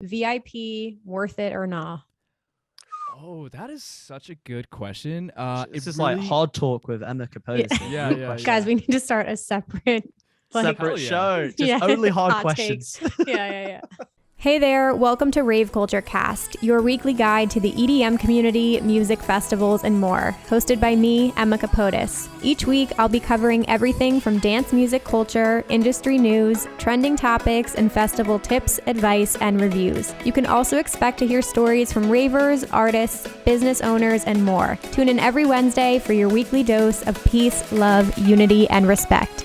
VIP, worth it or nah? Oh, that is such a good question. This is like hard talk with Emma Capote. Yeah. Guys, we need to start a separate show. Just only hard questions. Yeah. Hey there, welcome to Rave Culture Cast, your weekly guide to the EDM community, music festivals, and more, hosted by me, Emma Capote. Each week, I'll be covering everything from dance music culture, industry news, trending topics, and festival tips, advice, and reviews. You can also expect to hear stories from ravers, artists, business owners, and more. Tune in every Wednesday for your weekly dose of peace, love, unity, and respect.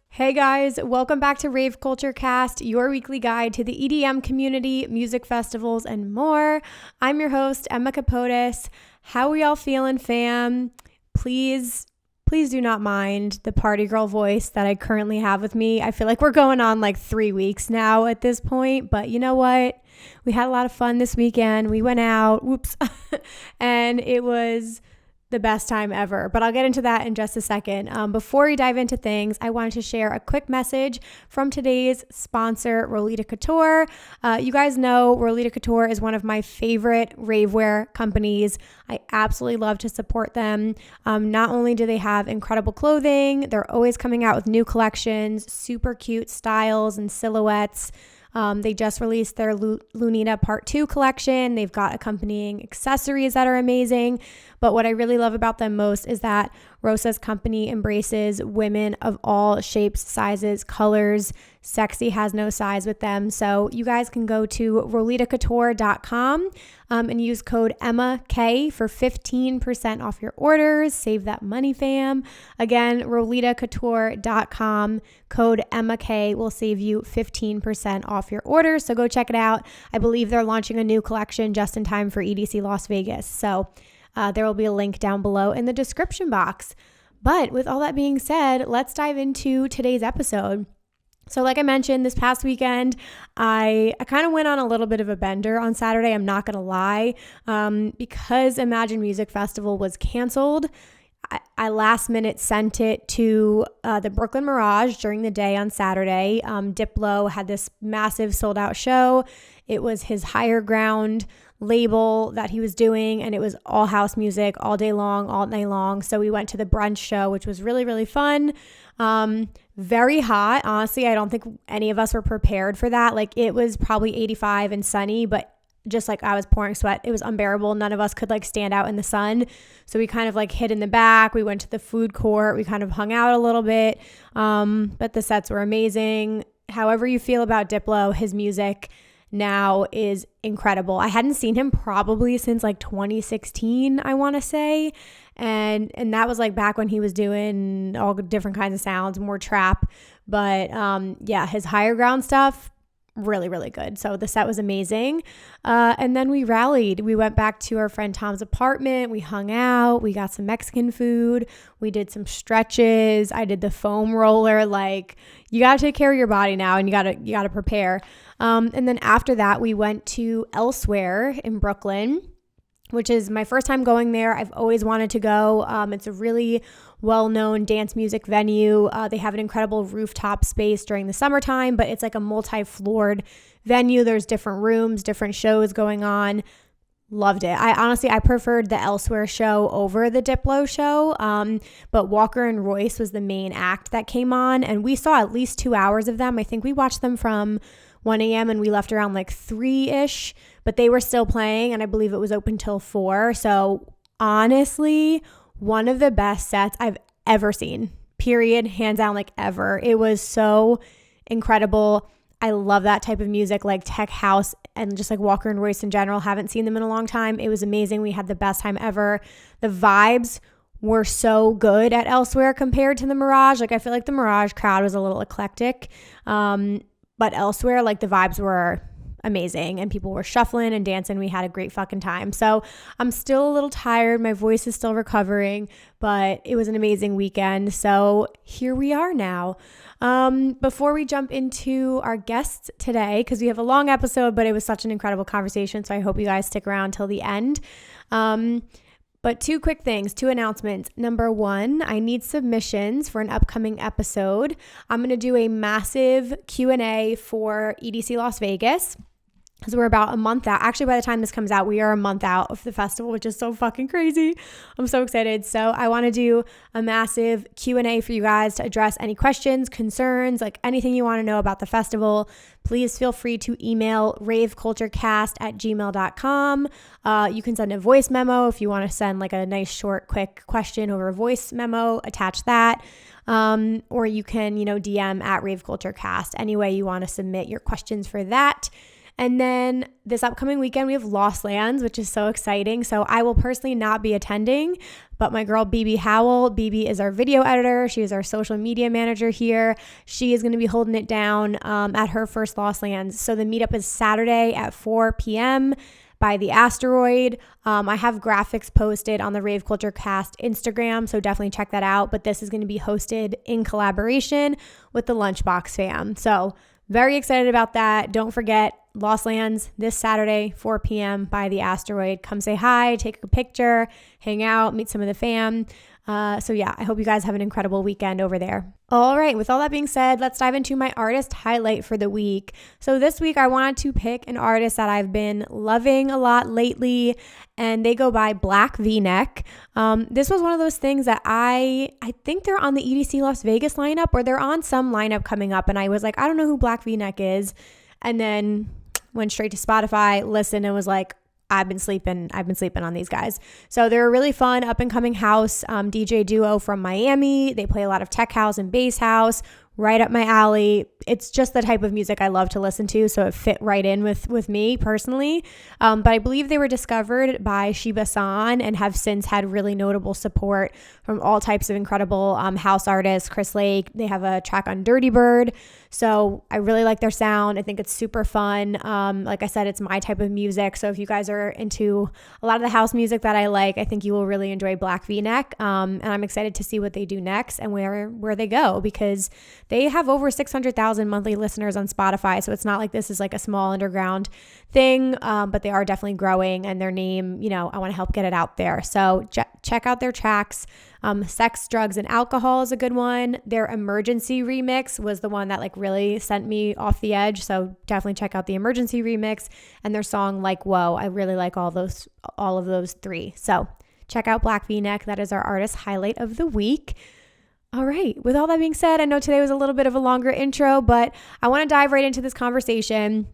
Hey guys, welcome back to Rave Culture Cast, your weekly guide to the EDM community, music festivals, and more. I'm your host, Emma Capote. How are y'all feeling, fam? Please do not mind the party girl voice that I currently have with me. I feel like we're going on like 3 weeks now at this point, but you know what? We had a lot of fun this weekend. We went out, and it was the best time ever, but I'll get into that in just a second. Before we dive into things, I wanted to share a quick message from today's sponsor, Rolita Couture. You guys know Rolita Couture is one of my favorite ravewear companies. I absolutely love to support them. Not only do they have incredible clothing, they're always coming out with new collections, super cute styles and silhouettes. They just released their Lunita Part 2 collection. They've got accompanying accessories that are amazing. But what I really love about them most is that Rosa's company embraces women of all shapes, sizes, colors. Sexy has no size with them. So you guys can go to roletacouture.com and use code EMMAK for 15% off your orders. Save that money, fam. Again, roletacouture.com, code EMMAK will save you 15% off your orders. So go check it out. I believe they're launching a new collection just in time for EDC Las Vegas. So there will be a link down below in the description box. But with all that being said, let's dive into today's episode. So like I mentioned, this past weekend, I kind of went on a little bit of a bender on Saturday. I'm not going to lie. Because Imagine Music Festival was canceled, I last minute sent it to the Brooklyn Mirage during the day on Saturday. Diplo had this massive sold out show. It was his Higher Ground label that he was doing, and it was all house music all day long, all night long. So we went to the brunch show, which was really, really fun. Very hot. Honestly, I don't think any of us were prepared for that. Like, it was probably 85 and sunny, but just like I was pouring sweat. It was unbearable. None of us could like stand out in the sun. So we kind of like hid in the back. We went to the food court. We kind of hung out a little bit. But the sets were amazing. However you feel about Diplo, his music now is incredible. I hadn't seen him probably since like 2016, I want to say. And that was like back when he was doing all different kinds of sounds, more trap. But yeah, his Higher Ground stuff, really, really good. So the set was amazing. And then we rallied. We went back to our friend Tom's apartment. We hung out. We got some Mexican food. We did some stretches. I did the foam roller. Like, you got to take care of your body now, and you got to prepare. And then after that, we went to Elsewhere in Brooklyn, which is my first time going there. I've always wanted to go. It's a really well-known dance music venue. They have an incredible rooftop space during the summertime, but it's like a multi-floored venue. There's different rooms, different shows going on. Loved it. I preferred the Elsewhere show over the Diplo show, but Walker and Royce was the main act that came on, and we saw at least 2 hours of them. I think we watched them from 1 a.m. and we left around like 3-ish, but they were still playing, and I believe it was open till 4. So honestly, one of the best sets I've ever seen, period, hands down, like ever. It was so incredible. I love that type of music, like tech house and just like Walker and Royce in general. Haven't seen them in a long time. It was amazing. We had the best time ever. The vibes were so good at Elsewhere compared to the Mirage. Like, I feel like the Mirage crowd was a little eclectic. But Elsewhere, like, the vibes were amazing and people were shuffling and dancing. We had a great fucking time. So I'm still a little tired. My voice is still recovering, but it was an amazing weekend. So here we are now. Before we jump into our guests today, because we have a long episode, but it was such an incredible conversation. So I hope you guys stick around till the end. But two quick things, two announcements. Number one, I need submissions for an upcoming episode. I'm going to do a massive Q&A for EDC Las Vegas. Because we're about a month out. Actually, by the time this comes out, we are a month out of the festival, which is so fucking crazy. I'm so excited. So I want to do a massive Q&A for you guys to address any questions, concerns, like anything you want to know about the festival. Please feel free to email raveculturecast@gmail.com. You can send a voice memo if you want to send like a nice, short, quick question over a voice memo. Attach that. Or you can, DM at raveculturecast. Any way you want to submit your questions for that. And then this upcoming weekend, we have Lost Lands, which is so exciting. So I will personally not be attending, but my girl, BB Howell, BB is our video editor. She is our social media manager here. She is going to be holding it down at her first Lost Lands. So the meetup is Saturday at 4 p.m. by the Asteroid. I have graphics posted on the Rave Culture Cast Instagram, so definitely check that out. But this is going to be hosted in collaboration with the Lunchbox fam. So very excited about that. Don't forget, Lost Lands this Saturday, 4 p.m. by the Asteroid. Come say hi, take a picture, hang out, meet some of the fam. So yeah, I hope you guys have an incredible weekend over there. All right, with all that being said, let's dive into my artist highlight for the week. So this week I wanted to pick an artist that I've been loving a lot lately, and they go by Black V-Neck. This was one of those things that I think they're on the EDC Las Vegas lineup, or they're on some lineup coming up, and I was like, I don't know who Black V-Neck is, and then went straight to Spotify, listened, and was like, I've been sleeping on these guys. So they're a really fun up and coming house DJ duo from Miami. They play a lot of tech house and bass house, right up my alley. It's just the type of music I love to listen to, so it fit right in with me personally. But I believe they were discovered by Shiba-san and have since had really notable support from all types of incredible house artists. Chris Lake, they have a track on Dirty Bird. So I really like their sound. I think it's super fun. Like I said, it's my type of music. So if you guys are into a lot of the house music that I like, I think you will really enjoy Black V-Neck. And I'm excited to see what they do next and where they go, because they have over 600,000 monthly listeners on Spotify. So it's not like this is like a small underground thing, but they are definitely growing, and their name, I want to help get it out there. So check out their tracks. Sex, Drugs, and Alcohol is a good one. Their Emergency remix was the one that like really sent me off the edge. So definitely check out the Emergency remix, and their song Like Whoa. I really like all of those three. So check out Black V-Neck. That is our artist highlight of the week. All right. With all that being said, I know today was a little bit of a longer intro, but I want to dive right into this conversation.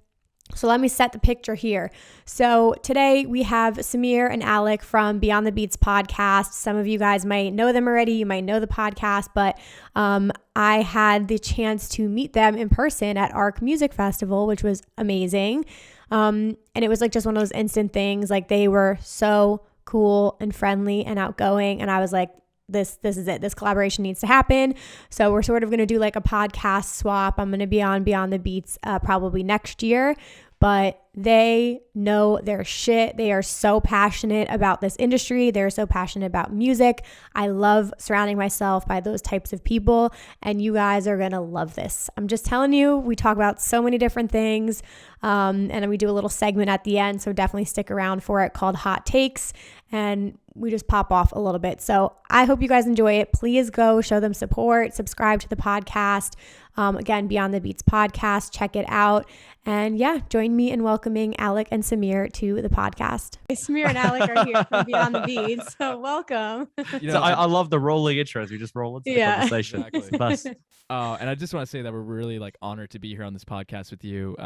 So let me set the picture here. So today we have Samir and Alec from Beyond the Beats podcast. Some of you guys might know them already. You might know the podcast, but I had the chance to meet them in person at ARC Music Festival, which was amazing. And it was like just one of those instant things. Like they were so cool and friendly and outgoing. And I was like, this is it. This collaboration needs to happen. So we're sort of going to do like a podcast swap. I'm going to be on Beyond the Beats probably next year, but they know their shit. They are so passionate about this industry. They're so passionate about music. I love surrounding myself by those types of people, and you guys are going to love this. I'm just telling you, we talk about so many different things, and then we do a little segment at the end, so definitely stick around for it, called Hot Takes, and we just pop off a little bit. So I hope you guys enjoy it. Please go show them support, subscribe to the podcast. Again, Beyond the Beats podcast, check it out. And yeah, join me in welcoming Alec and Samir to the podcast. Samir and Alec are here from Beyond the Beats, so welcome. I love the rolling intros. We just roll into the conversation. Exactly. And I just want to say that we're really like honored to be here on this podcast with you.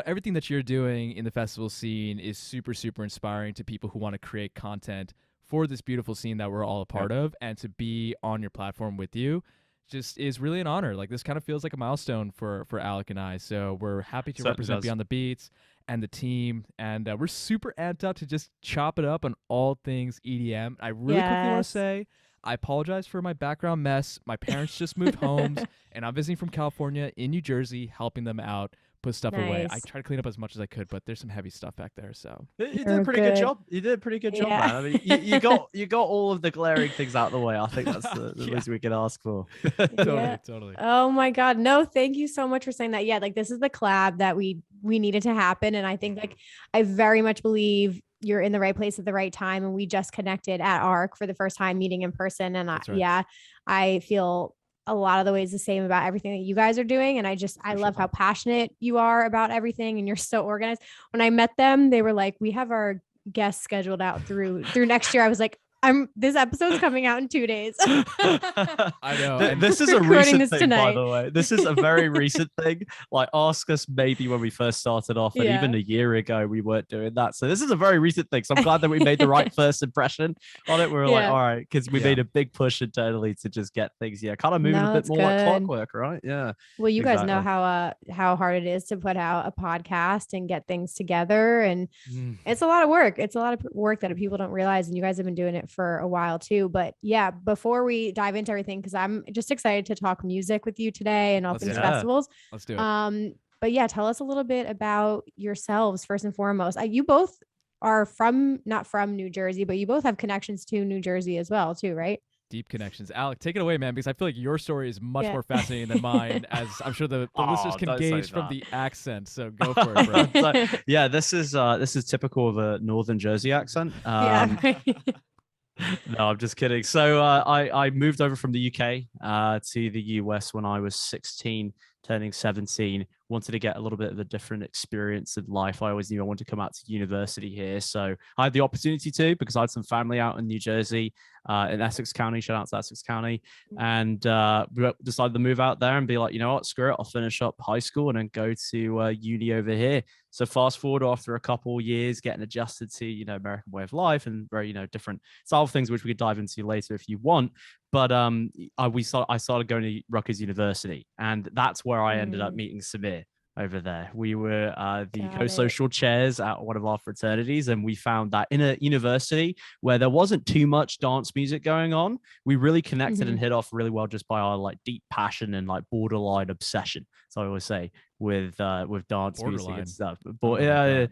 Everything that you're doing in the festival scene is super, super inspiring to people who want to create content for this beautiful scene that we're all a part of, and to be on your platform with you just is really an honor. Like this kind of feels like a milestone for Alec and I. So we're happy to represent Beyond the Beats and the team, and we're super amped up to just chop it up on all things EDM. I really quickly want to say I apologize for my background mess. My parents just moved homes, and I'm visiting from California in New Jersey, helping them out, put stuff away. I tried to clean up as much as I could, but there's some heavy stuff back there. So you did a pretty good job. You did a pretty good job, man. I mean, you got all of the glaring things out of the way. I think that's the least we can ask for. Totally. Oh my God. No, thank you so much for saying that. Yeah, like this is the collab that we needed to happen. And I think like I very much believe you're in the right place at the right time. And we just connected at ARC for the first time, meeting in person. And I feel a lot of the ways the same about everything that you guys are doing. And I love how passionate you are about everything, and you're so organized. When I met them, they were like, we have our guests scheduled out through next year. I was like, this episode's coming out in 2 days. I know. This is a recent thing, by the way. This is a very recent thing. Like, ask us maybe when we first started off, and even a year ago, we weren't doing that. So this is a very recent thing. So I'm glad that we made the right first impression on it. We were like, all right, because we made a big push internally to just get things, kind of moving a bit more like clockwork, right? Yeah. Well, you guys know how hard it is to put out a podcast and get things together, and it's a lot of work. It's a lot of work that people don't realize, and you guys have been doing it for a while too. But yeah, before we dive into everything, because I'm just excited to talk music with you today and all things festivals. Let's do it. But yeah, tell us a little bit about yourselves first and foremost. You both are not from New Jersey, but you both have connections to New Jersey as well too, right? Deep connections. Alec, take it away, man, because I feel like your story is much more fascinating than mine, as I'm sure the listeners can gauge from the accent. So go for it, bro. This is typical of a Northern Jersey accent. No, I'm just kidding. So I moved over from the UK to the US when I was 16, turning 17. Wanted to get a little bit of a different experience in life. I always knew I wanted to come out to university here. So I had the opportunity to, because I had some family out in New Jersey, in Essex County. Shout out to Essex County. And we decided to move out there and be like, you know what, screw it. I'll finish up high school and then go to uni over here. So fast forward after a couple of years, getting adjusted to, American way of life and very, different style of things, which we could dive into later if you want. But I started going to Rutgers University, and that's where I ended up meeting Samir over there. We were the co-social chairs at one of our fraternities, and we found that in a university where there wasn't too much dance music going on, we really connected and hit off really well just by our like deep passion and like borderline obsession. So I always say with dance music and stuff. But it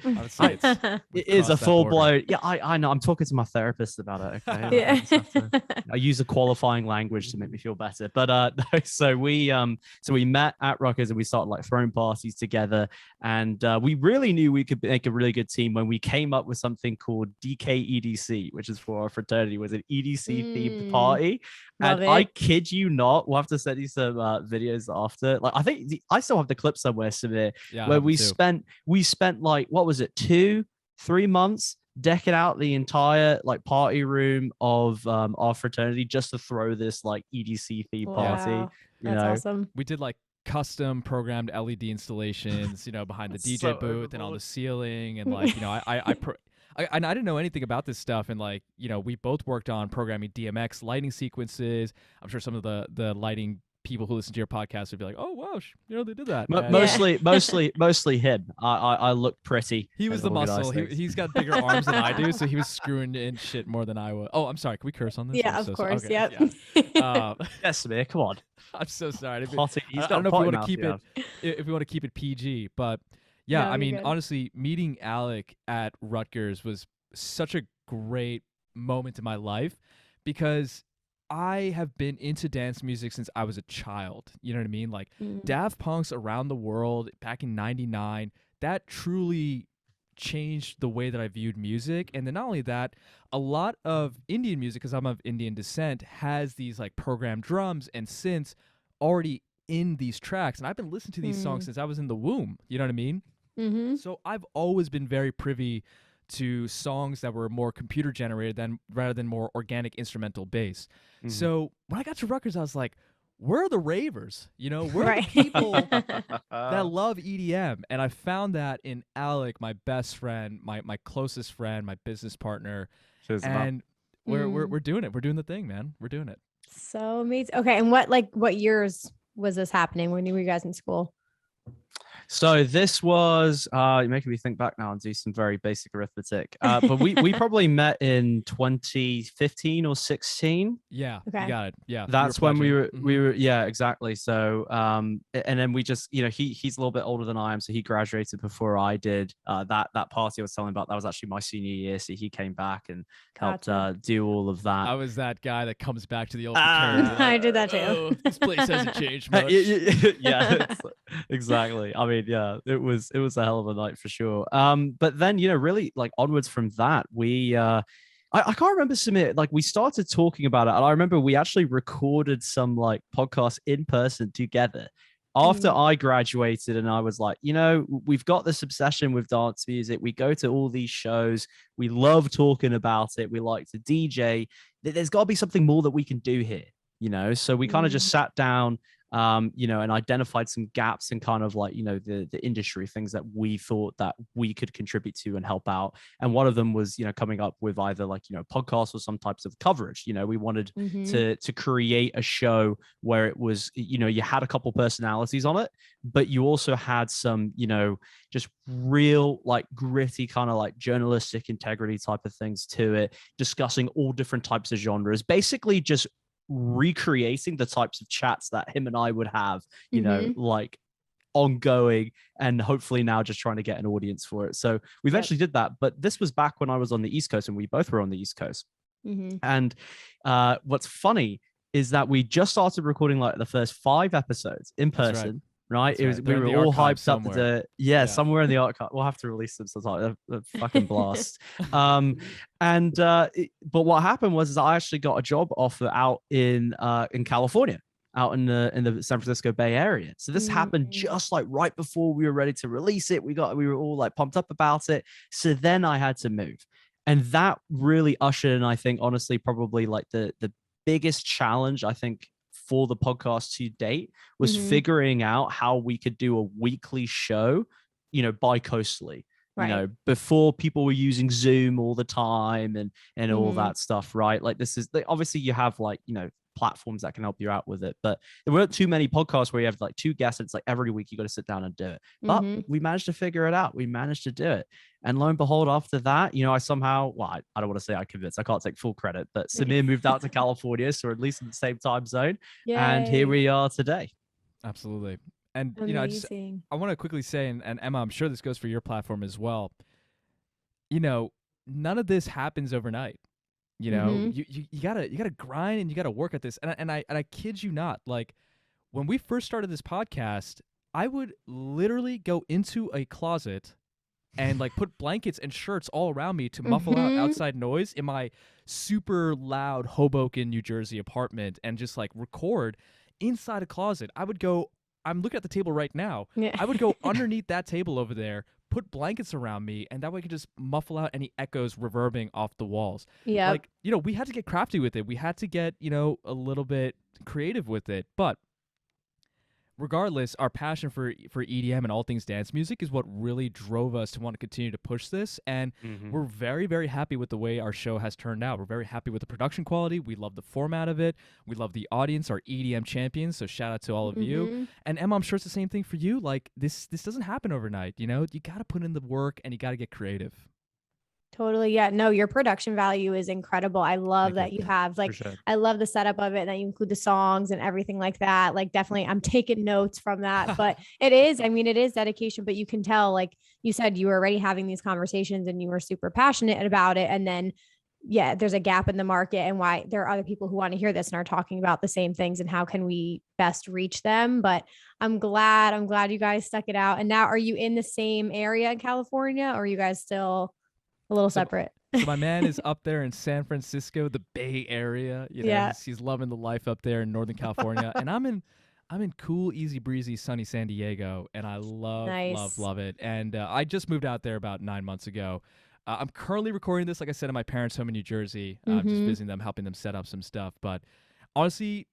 is a full blown. Yeah, I know. I'm talking to my therapist about it. Okay. I use a qualifying language to make me feel better. But so we met at Rutgers and we started like throwing parties together, and we really knew we could make a really good team when we came up with something called DKEDC, which is for our fraternity, was an EDC themed party. And I kid you not, we'll have to send you some videos after. Like, I think I still have the clip somewhere, Samir, where we spent like, what was it, 2-3 months decking out the entire like party room of our fraternity just to throw this like EDC theme party. Wow. That's awesome. We did like custom programmed LED installations, behind the DJ booth and on the ceiling, and like, I didn't know anything about this stuff, and like, we both worked on programming DMX lighting sequences. I'm sure some of the lighting people who listen to your podcast would be like, oh wow, they did that. Mostly him. I look pretty. He was the muscle. He's got bigger arms than I do, so he was screwing in shit more than I would. Oh, I'm sorry. Can we curse on this? Yeah, of course. Okay, yep. Yeah. Yes, Samir, come on. I'm so sorry. I don't know if we want to keep it. If we want to keep it PG, but yeah, No, I mean, good. honestly, meeting Alec at Rutgers was such a great moment in my life, because I have been into dance music since I was a child. You know what I mean? Like Daft Punk's Around the World back in '99, that truly changed the way that I viewed music. And then not only that, a lot of Indian music, because I'm of Indian descent, has these like programmed drums and synths already in these tracks. And I've been listening to these songs since I was in the womb. You know what I mean? So I've always been very privy to songs that were more computer generated rather than more organic instrumental bass. So when I got to Rutgers, I was like, where are the ravers? Where are the people that love EDM? And I found that in Alec, my best friend, my closest friend, my business partner. And we're doing it. We're doing the thing, man. We're doing it. So amazing. Okay. And what years was this happening? When were you guys in school? So this was you're making me think back now and do some very basic arithmetic. But we probably met in 2015 or 16. Yeah, okay. You got it. Yeah, that's when we were yeah, exactly. So and then we just he's a little bit older than I am, so he graduated before I did. That party I was telling about, that was actually my senior year, so he came back and helped do all of that. I was that guy that comes back to the old fraternity. I did that too. Oh, this place hasn't changed much. Yeah, exactly. I mean, mean, yeah, it was a hell of a night for sure. But then, really like onwards from that, I can't remember, Samir, like we started talking about it, and I remember we actually recorded some like podcasts in person together after I graduated, and I was like, we've got this obsession with dance music. We go to all these shows. We love talking about it. We like to DJ. There's got to be something more that we can do here, So we kind of just sat down, and identified some gaps in kind of like, the industry, things that we thought that we could contribute to and help out. And one of them was, coming up with either like, podcasts or some types of coverage. We wanted to create a show where it was, you had a couple personalities on it, but you also had some, just real like gritty kind of like journalistic integrity type of things to it, discussing all different types of genres, basically just recreating the types of chats that him and I would have, like ongoing, and hopefully now just trying to get an audience for it. So we eventually did that, but this was back when I was on the East Coast, and we both were on the East Coast. And what's funny is that we just started recording like the first 5 episodes in person. Right. It was, we were all hyped somewhere. Up to somewhere in the archive. We'll have to release them sometime. A fucking blast. But what happened was I actually got a job offer out in California, out in the San Francisco Bay Area. So this happened just like right before we were ready to release it. We were all like pumped up about it. So then I had to move, and that really ushered in, I think, honestly, probably like the biggest challenge, I think, for the podcast to date was figuring out how we could do a weekly show, bi-coastally. Right. Before people were using Zoom all the time and all that stuff, right? Like this is obviously you have like, platforms that can help you out with it, but there weren't too many podcasts where you have like 2 guests. It's like every week you got to sit down and do it. But we managed to figure it out. We managed to do it. And lo and behold, after that, I somehow, I don't want to say I convinced, I can't take full credit, but Samir moved out to California, so at least in the same time zone. Yay. And here we are today. Absolutely. And, I want to quickly say, and Emma, I'm sure this goes for your platform as well. None of this happens overnight. You gotta grind, and you gotta work at this. And I kid you not, like when we first started this podcast, I would literally go into a closet and like put blankets and shirts all around me to muffle out outside noise in my super loud Hoboken, New Jersey apartment, and just like record inside a closet. I'm looking at the table right now. Yeah. I would go underneath that table over there, put blankets around me, and that way I could just muffle out any echoes reverbing off the walls. Yeah. Like, we had to get crafty with it. We had to get, a little bit creative with it. But regardless, our passion for EDM and all things dance music is what really drove us to want to continue to push this. And we're very, very happy with the way our show has turned out. We're very happy with the production quality. We love the format of it. We love the audience, our EDM champions. So shout out to all of you. And Emma, I'm sure it's the same thing for you. Like this doesn't happen overnight. You got to put in the work, and you got to get creative. Totally. Yeah. No, your production value is incredible. I love that you have like, I love the setup of it, and that you include the songs and everything like that. Like definitely I'm taking notes from that, but it is dedication, but you can tell, like you said, you were already having these conversations and you were super passionate about it. And then, there's a gap in the market, and why there are other people who want to hear this and are talking about the same things, and how can we best reach them? But I'm glad you guys stuck it out. And now, are you in the same area in California, or are you guys still a little separate? So my man is up there in San Francisco, the Bay Area. He's loving the life up there in Northern California, and I'm in cool, easy breezy, sunny San Diego, and I love it. And I just moved out there about 9 months ago. I'm currently recording this, like I said, in my parents' home in New Jersey. I'm just visiting them, helping them set up some stuff. But honestly,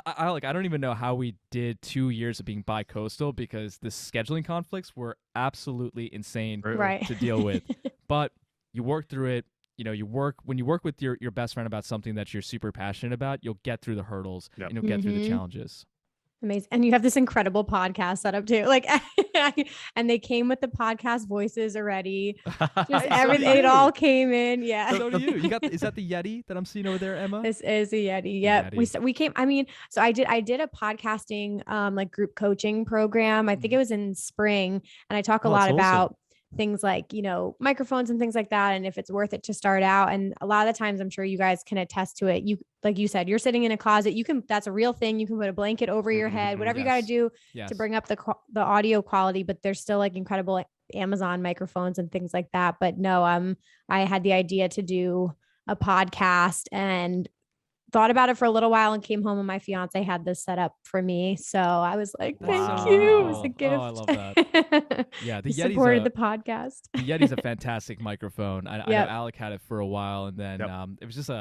I don't even know how we did 2 years of being bi-coastal, because the scheduling conflicts were absolutely insane to deal with. But you work through it. When you work with your best friend about something that you're super passionate about, you'll get through the hurdles and you'll get through the challenges. Amazing. And you have this incredible podcast set up too. Like, and they came with the podcast voices already. Just everything, it all came in. Yeah. So do you. Is that the Yeti that I'm seeing over there, Emma? This is a Yeti. Yep. We came, so I did a podcasting, like group coaching program. I think it was in spring. And I talk a lot about things like, microphones and things like that, and if it's worth it to start out. And a lot of the times, I'm sure you guys can attest to it. You, like you said, you're sitting in a closet. That's a real thing. You can put a blanket over your head, whatever you got to do to bring up the audio quality, but there's still like incredible Amazon microphones and things like that. But no, I had the idea to do a podcast and thought about it for a little while and came home and my fiance had this set up for me. So I was like, thank you. It was a gift. Oh, I love that. Yeah. The Yeti's supported the podcast. The Yeti's a fantastic microphone. I know Alec had it for a while, and then it was just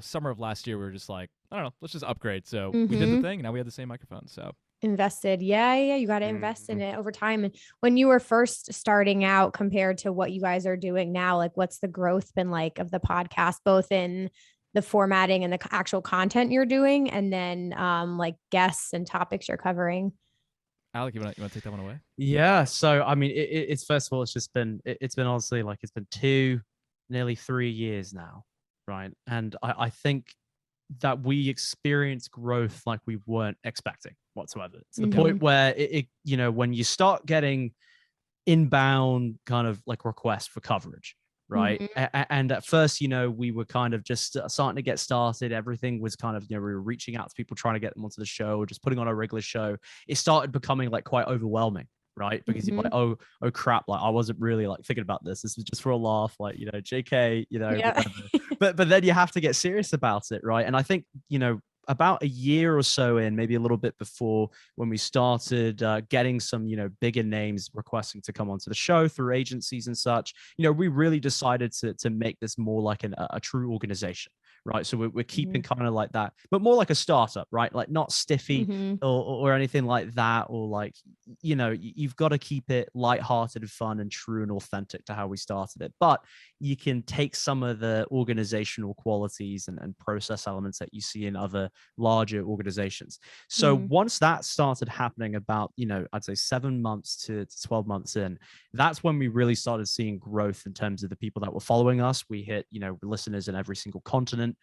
summer of last year, we were just like, I don't know, let's just upgrade. So we did the thing. Now we have the same microphone. So invested. Yeah. You got to invest in it over time. And when you were first starting out compared to what you guys are doing now, like what's the growth been like of the podcast, both in the formatting and the actual content you're doing, and then like guests and topics you're covering? Alec, you want to take that one away? Yeah. So, I mean, it's first of all, it's been honestly, like, it's been nearly 3 years now. Right. And I think that we experienced growth like we weren't expecting whatsoever. It's the point where when you start getting inbound kind of like requests for coverage, right? And at first, we were kind of just starting to get started. Everything was kind of, we were reaching out to people, trying to get them onto the show, or just putting on a regular show. It started becoming like quite overwhelming, right? Because you're like, oh crap, like I wasn't really like thinking about this. This was just for a laugh, like, JK, but then you have to get serious about it, right? And I think, about a year or so in, maybe a little bit before, when we started getting some, bigger names requesting to come onto the show through agencies and such, we really decided to make this more like a true organization, right? So we're keeping kind of like that, but more like a startup, right? Like not stiffy or anything like that, or like, you've got to keep it lighthearted and fun and true and authentic to how we started it. But you can take some of the organizational qualities and process elements that you see in other larger organizations. So once that started happening about, I'd say 7 months to 12 months in, that's when we really started seeing growth in terms of the people that were following us. We hit, listeners in every single continent.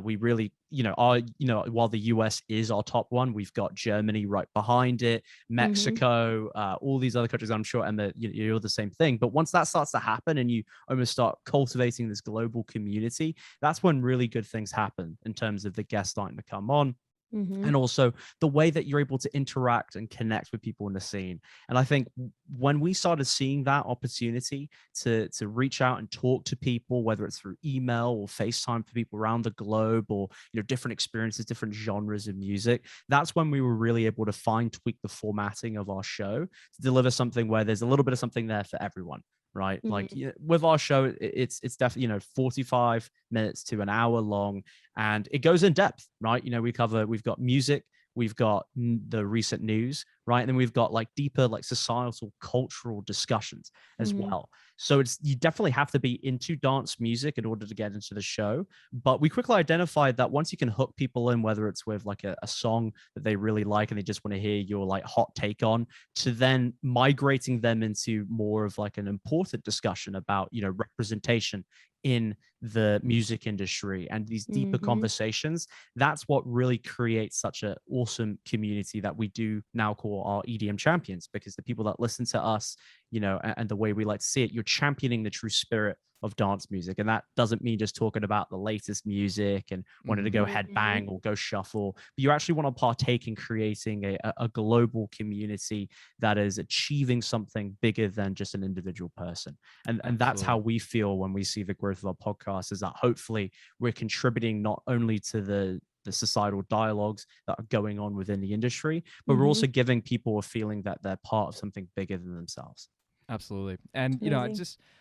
We really, while the US is our top one, we've got Germany right behind it, Mexico, all these other countries. I'm sure, Emma, you're the same thing. But once that starts to happen and you almost start cultivating this global community, that's when really good things happen in terms of the guests starting to come on. And also the way that you're able to interact and connect with people in the scene. And I think when we started seeing that opportunity to reach out and talk to people, whether it's through email or FaceTime for people around the globe, or different experiences, different genres of music, that's when we were really able to tweak the formatting of our show to deliver something where there's a little bit of something there for everyone. Right. Like with our show, it's definitely, 45 minutes to an hour long, and it goes in depth, right? We've got music, we've got the recent news, right? And then we've got like deeper, like societal, cultural discussions as well. So you definitely have to be into dance music in order to get into the show. But we quickly identified that once you can hook people in, whether it's with like a song that they really like and they just want to hear your like hot take on, to then migrating them into more of like an important discussion about, representation in the music industry and these deeper conversations, that's what really creates such an awesome community that we do now call our EDM champions, because the people that listen to us, and the way we like to see it, you're championing the true spirit of dance music. And that doesn't mean just talking about the latest music and wanting to go headbang or go shuffle, but you actually want to partake in creating a global community that is achieving something bigger than just an individual person. And that's how we feel when we see the growth of our podcast, is that hopefully we're contributing not only to the societal dialogues that are going on within the industry, but we're also giving people a feeling that they're part of something bigger than themselves. Absolutely. And,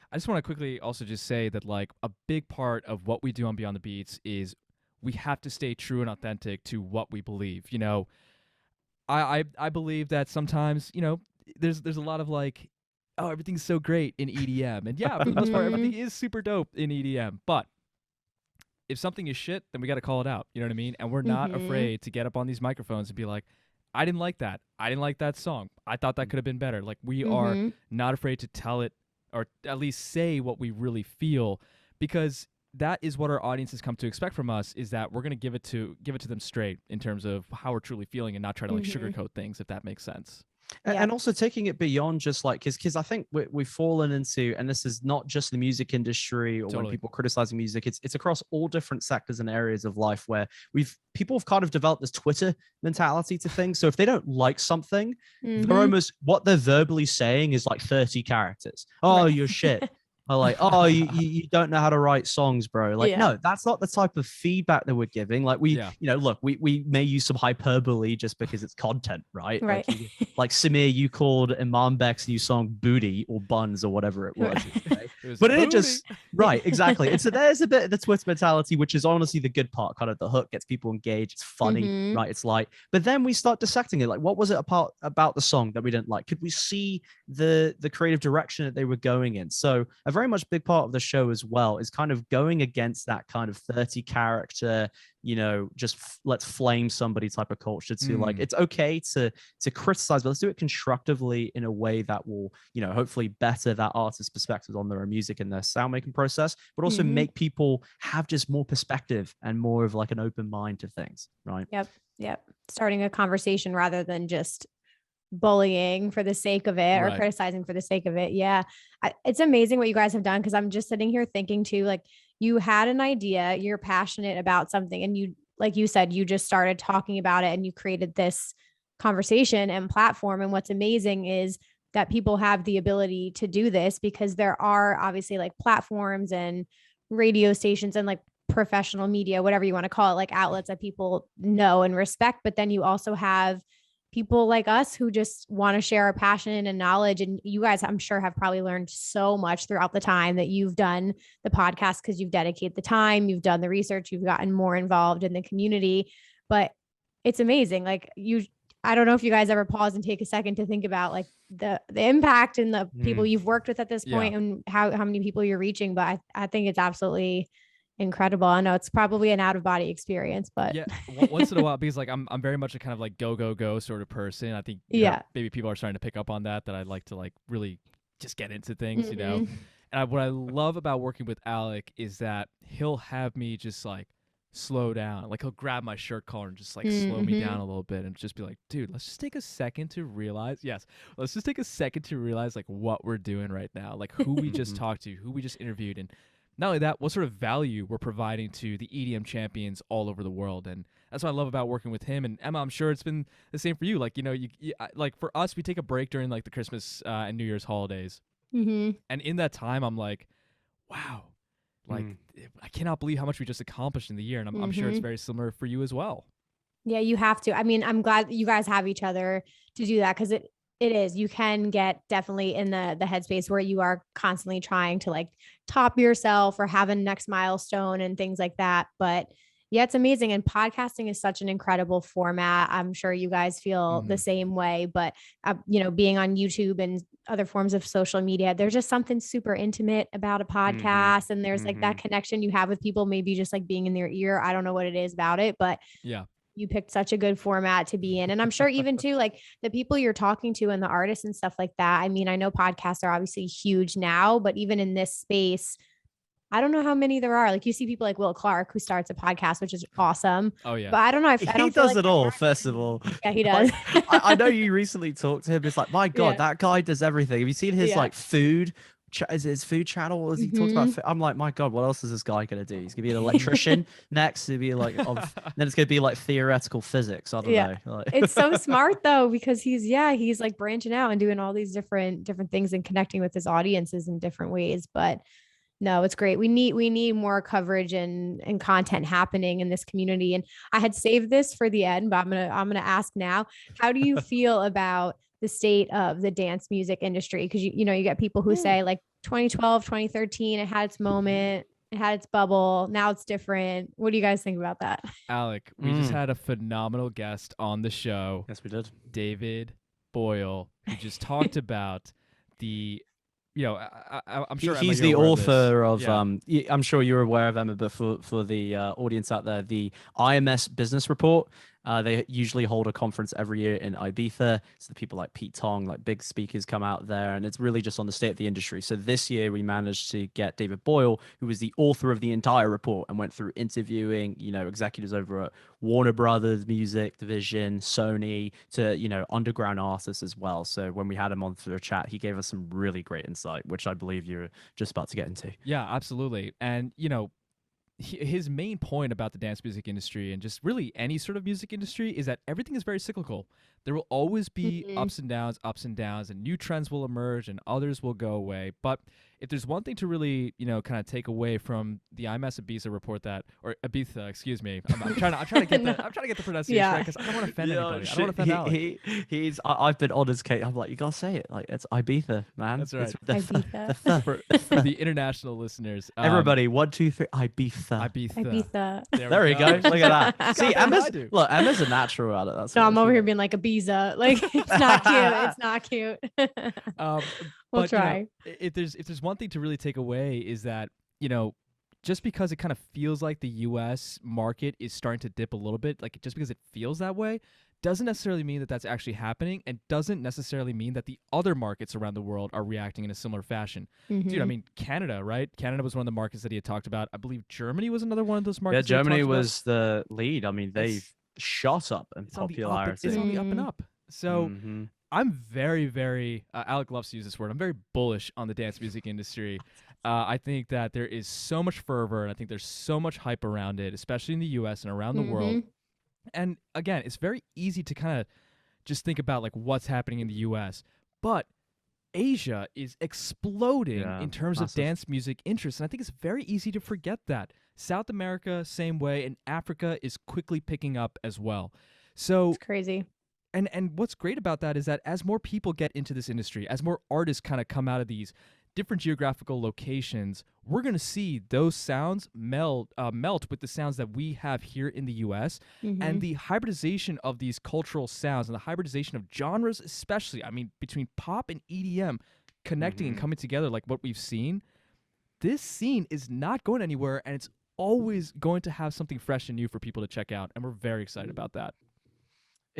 I just want to quickly also just say that like a big part of what we do on Beyond the Beats is we have to stay true and authentic to what we believe. I believe that sometimes, there's a lot of like, oh, everything's so great in EDM. And yeah, for the most part, everything is super dope in EDM. But if something is shit, then we got to call it out. You know what I mean? And we're not afraid to get up on these microphones and be like, I didn't like that. I didn't like that song. I thought that could have been better. Like we are not afraid to tell it, or at least say what we really feel, because that is what our audiences come to expect from us, is that we're going to give it to them straight in terms of how we're truly feeling and not try to like sugarcoat things, if that makes sense. Yeah. And also taking it beyond just like, because I think we've fallen into, and this is not just the music industry or when Totally. people criticizing music, it's across all different sectors and areas of life where people have kind of developed this Twitter mentality to things. So if they don't like something, they're almost, what they're verbally saying is like 30 characters. Oh, Right. you're shit. Or like, oh, you don't know how to write songs, bro. Like, Yeah. no, that's not the type of feedback that we're giving. Like, Yeah. look, we may use some hyperbole just because it's content, right? Right. Like Samir, you called Imam Beck's new song "Booty" or "Buns" or whatever it was. Okay? It was But it booty. just right, exactly. And so there's a bit of the Twitter mentality, which is honestly the good part. Kind of the hook gets people engaged. It's funny, right? It's light. But then we start dissecting it. Like, what was it about the song that we didn't like? Could we see the creative direction that they were going in? So a very much big part of the show as well is kind of going against that kind of 30 character, just let's flame somebody type of culture to like, it's okay to criticize, but let's do it constructively in a way that will, hopefully better that artist's perspective on their music and their sound making process, but also make people have just more perspective and more of like an open mind to things, right? Yep. Starting a conversation rather than just bullying for the sake of it or criticizing for the sake of it. Yeah. It's amazing what you guys have done. Cause I'm just sitting here thinking too, like you had an idea, you're passionate about something. And you, like you said, you just started talking about it and you created this conversation and platform. And what's amazing is that people have the ability to do this because there are obviously like platforms and radio stations and like professional media, whatever you want to call it, like outlets that people know and respect. But then you also have people like us who just want to share our passion and knowledge. And you guys, I'm sure, have probably learned so much throughout the time that you've done the podcast because you've dedicated the time, you've done the research, you've gotten more involved in the community. But it's amazing. Like I don't know if you guys ever pause and take a second to think about like the impact and the people you've worked with at this point and how many people you're reaching. But I think it's absolutely incredible. I know it's probably an out of body experience, but yeah, once in a while, because like I'm very much a kind of like go sort of person. I think maybe people are starting to pick up on that I like to like really just get into things, And what I love about working with Alec is that he'll have me just like slow down. Like he'll grab my shirt collar and just like slow me down a little bit and just be like, dude, let's just take a second to realize like what we're doing right now, like who we just talked to, who we just interviewed, and not only that, what sort of value we're providing to the EDM champions all over the world. And that's what I love about working with him. And Emma, I'm sure it's been the same for you. Like, like for us, we take a break during like the Christmas and New Year's holidays. And in that time, I'm like, wow, like I cannot believe how much we just accomplished in the year. And I'm sure it's very similar for you as well. Yeah, you have to. I mean, I'm glad you guys have each other to do that because it is. You can get definitely in the headspace where you are constantly trying to like top yourself or have a next milestone and things like that. But yeah, it's amazing. And podcasting is such an incredible format. I'm sure you guys feel the same way, but being on YouTube and other forms of social media, there's just something super intimate about a podcast. And there's like that connection you have with people, maybe just like being in their ear. I don't know what it is about it, but yeah. You picked such a good format to be in. And I'm sure even too, like the people you're talking to and the artists and stuff like that. I mean, I know podcasts are obviously huge now, but even in this space, I don't know how many there are. Like you see people like Will Clark who starts a podcast, which is awesome. Oh yeah. But I don't know if he does it all. First of all, yeah, he does. I know you recently talked to him. It's like, my God, that guy does everything. Have you seen his like food? Is it his food channel? As he talks about, I'm like, my God, what else is this guy gonna do? He's gonna be an electrician next. To be like, then it's gonna be like theoretical physics. I don't know. Like... It's so smart though because he's like branching out and doing all these different things and connecting with his audiences in different ways. But no, it's great. We need more coverage and content happening in this community. And I had saved this for the end, but I'm gonna ask now. How do you feel about the state of the dance music industry? Because you get people who say like 2012, 2013, it had its moment, it had its bubble. Now it's different. What do you guys think about that? Alec, we just had a phenomenal guest on the show. Yes, we did. David Boyle, who just talked about the. I'm sure he's the author of. I'm sure you're aware of Emma, but for the audience out there, the IMS Business Report. They usually hold a conference every year in Ibiza. So the people like Pete Tong, like big speakers come out there, and it's really just on the state of the industry. So this year we managed to get David Boyle, who was the author of the entire report, and went through interviewing, executives over at Warner Brothers Music Division, Sony, to, underground artists as well. So when we had him on for a chat, he gave us some really great insight, which I believe you're just about to get into. Yeah, absolutely. And, his main point about the dance music industry and just really any sort of music industry is that everything is very cyclical. There will always be ups and downs, and new trends will emerge and others will go away. But if there's one thing to really, kind of take away from the IMS Ibiza report or Ibiza, excuse me, I'm trying to get the pronunciation right because I don't want to offend anybody. I don't want to offend Alec. I've been on his case. I'm like, you gotta say it. Like, it's Ibiza, man. That's right. Ibiza. For the international listeners, everybody, 1, 2, 3, Ibiza. Ibiza. There we go. Look at that. See, Emma's a natural at it. That's So I'm over here being like Ibiza. Like, it's not cute. It's not cute. We'll try. If there's one thing to really take away is that, just because it kind of feels like the US market is starting to dip a little bit, like just because it feels that way, doesn't necessarily mean that that's actually happening, and doesn't necessarily mean that the other markets around the world are reacting in a similar fashion. Dude, I mean, Canada, right? Canada was one of the markets that he had talked about. I believe Germany was another one of those markets. Yeah, Germany was the lead. I mean, they've shot up in popularity. It's on the up and up. So I'm very, very, Alec loves to use this word, I'm very bullish on the dance music industry. I think that there is so much fervor, and I think there's so much hype around it, especially in the US and around the world. And again, it's very easy to kind of just think about like what's happening in the US, but Asia is exploding in terms of dance music interest. And I think it's very easy to forget that. South America, same way, and Africa is quickly picking up as well. So it's crazy. And what's great about that is that as more people get into this industry, as more artists kind of come out of these different geographical locations, we're going to see those sounds melt with the sounds that we have here in the US. And the hybridization of these cultural sounds and the hybridization of genres, especially, I mean, between pop and EDM connecting and coming together like what we've seen, this scene is not going anywhere, and it's always going to have something fresh and new for people to check out. And we're very excited about that.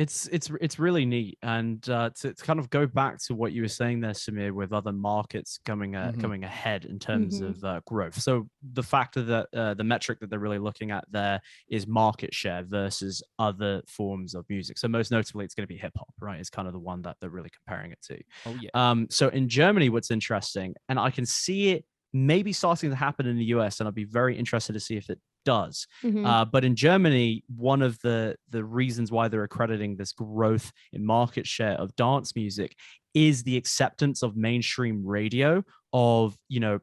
It's really neat, and to kind of go back to what you were saying there, Samir, with other markets coming ahead in terms of growth. So the factor that the metric that they're really looking at there is market share versus other forms of music. So most notably, it's going to be hip hop, right? It's kind of the one that they're really comparing it to. Oh yeah. So in Germany, what's interesting, and I can see it maybe starting to happen in the US, and I'd be very interested to see if it does. But in Germany, one of the reasons why they're accrediting this growth in market share of dance music is the acceptance of mainstream radio of,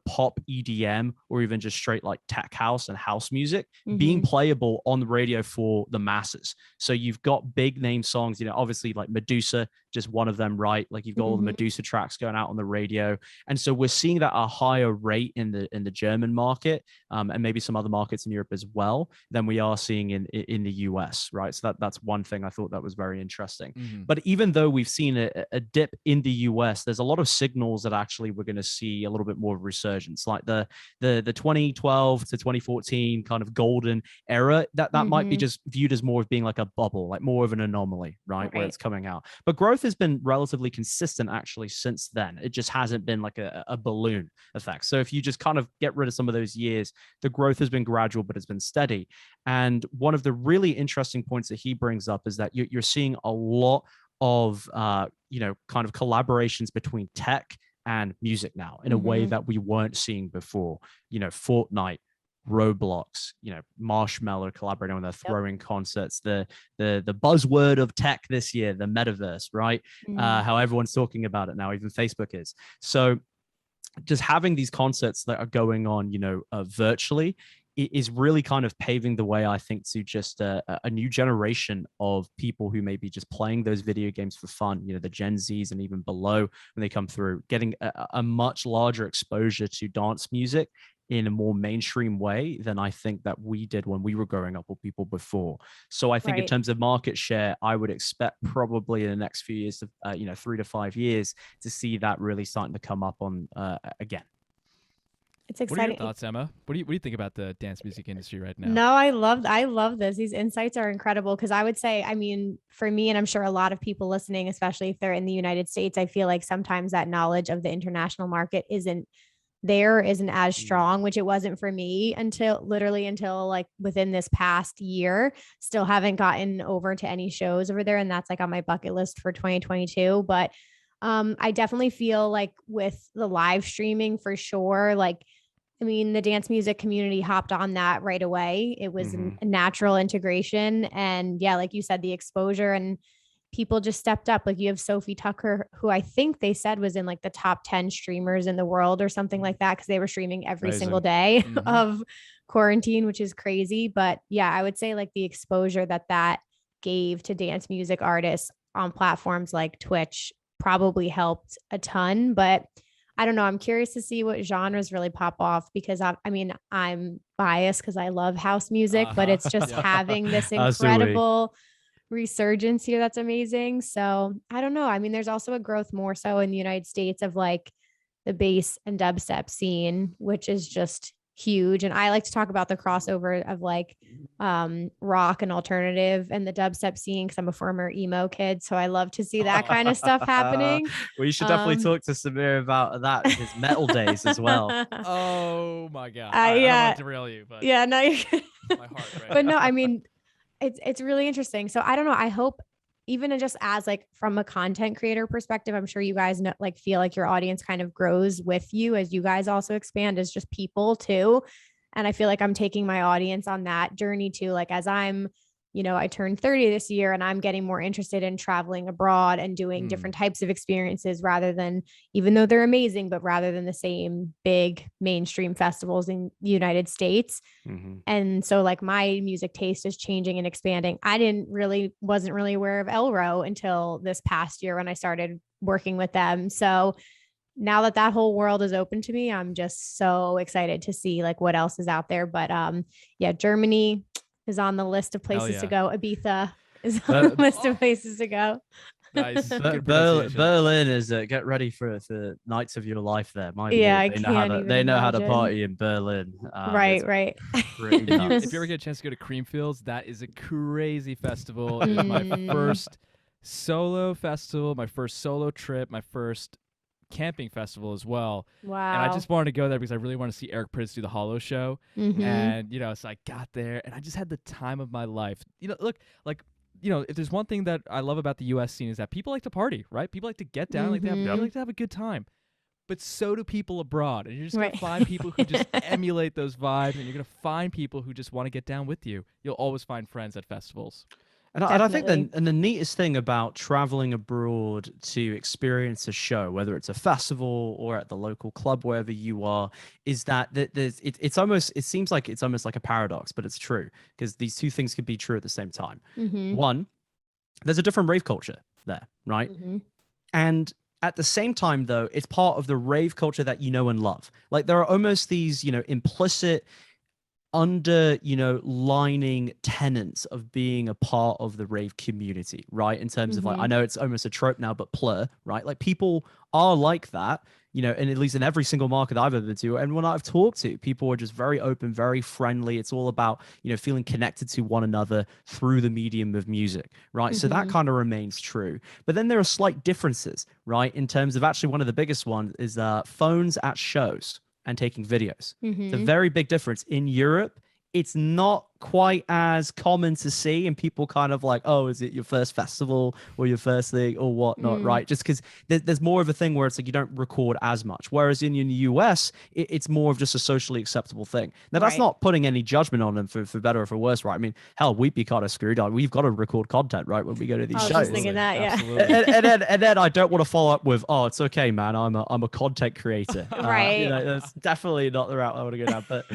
pop, EDM, or even just straight like tech house and house music being playable on the radio for the masses. So you've got big name songs, obviously like Medusa, just one of them, right? Like you've got all the Medusa tracks going out on the radio. And so we're seeing that at a higher rate in the German market, and maybe some other markets in Europe as well, than we are seeing in the US, right? So that's one thing I thought that was very interesting. But even though we've seen a dip in the US, there's a lot of signals that actually we're going to see a little bit more of resurgence, like the 2012 to 2014 kind of golden era, that might be just viewed as more of being like a bubble, like more of an anomaly, right? Where it's coming out. But growth has been relatively consistent actually since then. It just hasn't been like a balloon effect. So if you just kind of get rid of some of those years, the growth has been gradual, but it's been steady. And one of the really interesting points that he brings up is that you're seeing a lot of kind of collaborations between tech and music now in a way that we weren't seeing before. Fortnite, Roblox, Marshmallow collaborating when they're throwing concerts, the buzzword of tech this year, the metaverse, right? How everyone's talking about it now, even Facebook is. So just having these concerts that are going on, virtually, is really kind of paving the way, I think, to just a new generation of people who may be just playing those video games for fun, the Gen Zs and even below when they come through, getting a much larger exposure to dance music in a more mainstream way than I think that we did when we were growing up or people before. So I think in terms of market share, I would expect probably in the next few years, 3 to 5 years, to see that really starting to come up on again. It's What are your exciting. thoughts, Emma? What do you think about the dance music industry right now? No, I love this. These insights are incredible because I would say, I mean, for me, and I'm sure a lot of people listening, especially if they're in the United States, I feel like sometimes that knowledge of the international market isn't as Mm. strong, which it wasn't for me until like within this past year. Still haven't gotten over to any shows over there. And that's like on my bucket list for 2022. But I definitely feel like with the live streaming for sure, like I mean, the dance music community hopped on that right away. It was Mhm. a natural integration. And yeah, like you said, the exposure and people just stepped up. Like you have Sophie Tucker, who I think they said was in like the top 10 streamers in the world or something like that, because they were streaming every single Amazing. day Mm-hmm. of quarantine, which is crazy. But yeah, I would say like the exposure that gave to dance music artists on platforms like Twitch probably helped a ton. But I don't know. I'm curious to see what genres really pop off because I mean, I'm biased because I love house music, but Uh-huh. it's just Yep. having this As do we. incredible resurgence here that's amazing. So I don't know. I mean, there's also a growth more so in the United States of like the bass and dubstep scene, which is just huge. And I like to talk about the crossover of like rock and alternative and the dubstep scene because I'm a former emo kid. So I love to see that kind of stuff happening. Well, you should definitely Um talk to Samir about that, his metal days as well. Oh my God! All I right, I don't want yeah, to derail you, but yeah, no, my heart right but no, now. I mean, it's really interesting. So I don't know. I hope even just as like from a content creator perspective, I'm sure you guys know, like feel like your audience kind of grows with you as you guys also expand as just people too. And I feel like I'm taking my audience on that journey too. Like as I turned 30 this year and I'm getting more interested in traveling abroad and doing Mm. different types of experiences rather than, even though they're amazing, but rather than the same big mainstream festivals in the United States. Mm-hmm. And so like my music taste is changing and expanding. Wasn't really aware of Elro until this past year when I started working with them. So now that whole world is open to me, I'm just so excited to see like what else is out there. But yeah, Germany is on the list of Hell places to yeah! go. Ibiza is on the But list Oh, of places to go. nice, good pronunciation. Berlin is get ready for nights of your life there. My Yeah, lord, I can't even they know how to imagine. party in Berlin. Right, It's right. pretty If you ever nuts. get a chance to go to Creamfields, that is a crazy festival. It was my Mm, first solo festival, my first solo trip, my first camping festival as well. And I wow. just wanted to go there because I really want to see Eric Prydz do the Hollow show. Mm-hmm. And, so I got there and I just had the time of my life. Look, like, if there's one thing that I love about the US scene is that people like to party, right? People like to get down, they Mm-hmm. like to have a good time. But so do people abroad. And you're just going to Right. find people who just emulate those vibes and you're going to find people who just want to get down with you. You'll always find friends at festivals. And I think Definitely. the neatest thing about traveling abroad to experience a show, whether it's a festival or at the local club, wherever you are, is that it seems like it's almost like a paradox, but it's true because these two things can be true at the same time. Mm-hmm. One, there's a different rave culture there, right? Mm-hmm. And at the same time, though, it's part of the rave culture that you know and love. Like there are almost these, implicit lining tenets of being a part of the rave community, right? In terms of like, I Mm-hmm. know it's almost a trope now, but plur, right? Like people are like that, and at least in every single market I've ever been to, and when I've talked to, people are just very open, very friendly. It's all about, feeling connected to one another through the medium of music, right? So that Mm-hmm. kind of remains true. But then there are slight differences, right? In terms of actually one of the biggest ones is phones at shows and taking videos. It's a Mm-hmm. very big difference. In Europe, it's not quite as common to see, and people kind of like, oh, is it your first festival or your first thing or whatnot, Mm. right? Just because there's more of a thing where it's like you don't record as much. Whereas in the US, it's more of just a socially acceptable thing. Now, that's Right. not putting any judgment on them for better or for worse, right? I mean, hell, we'd be kind of screwed. We've got to record content, right, when we go to these I was just shows. thinking Absolutely. that, yeah. Absolutely. And then I don't want to follow up with, oh, it's okay, man. I'm a content creator. Right. That's definitely not the route I want to go down. But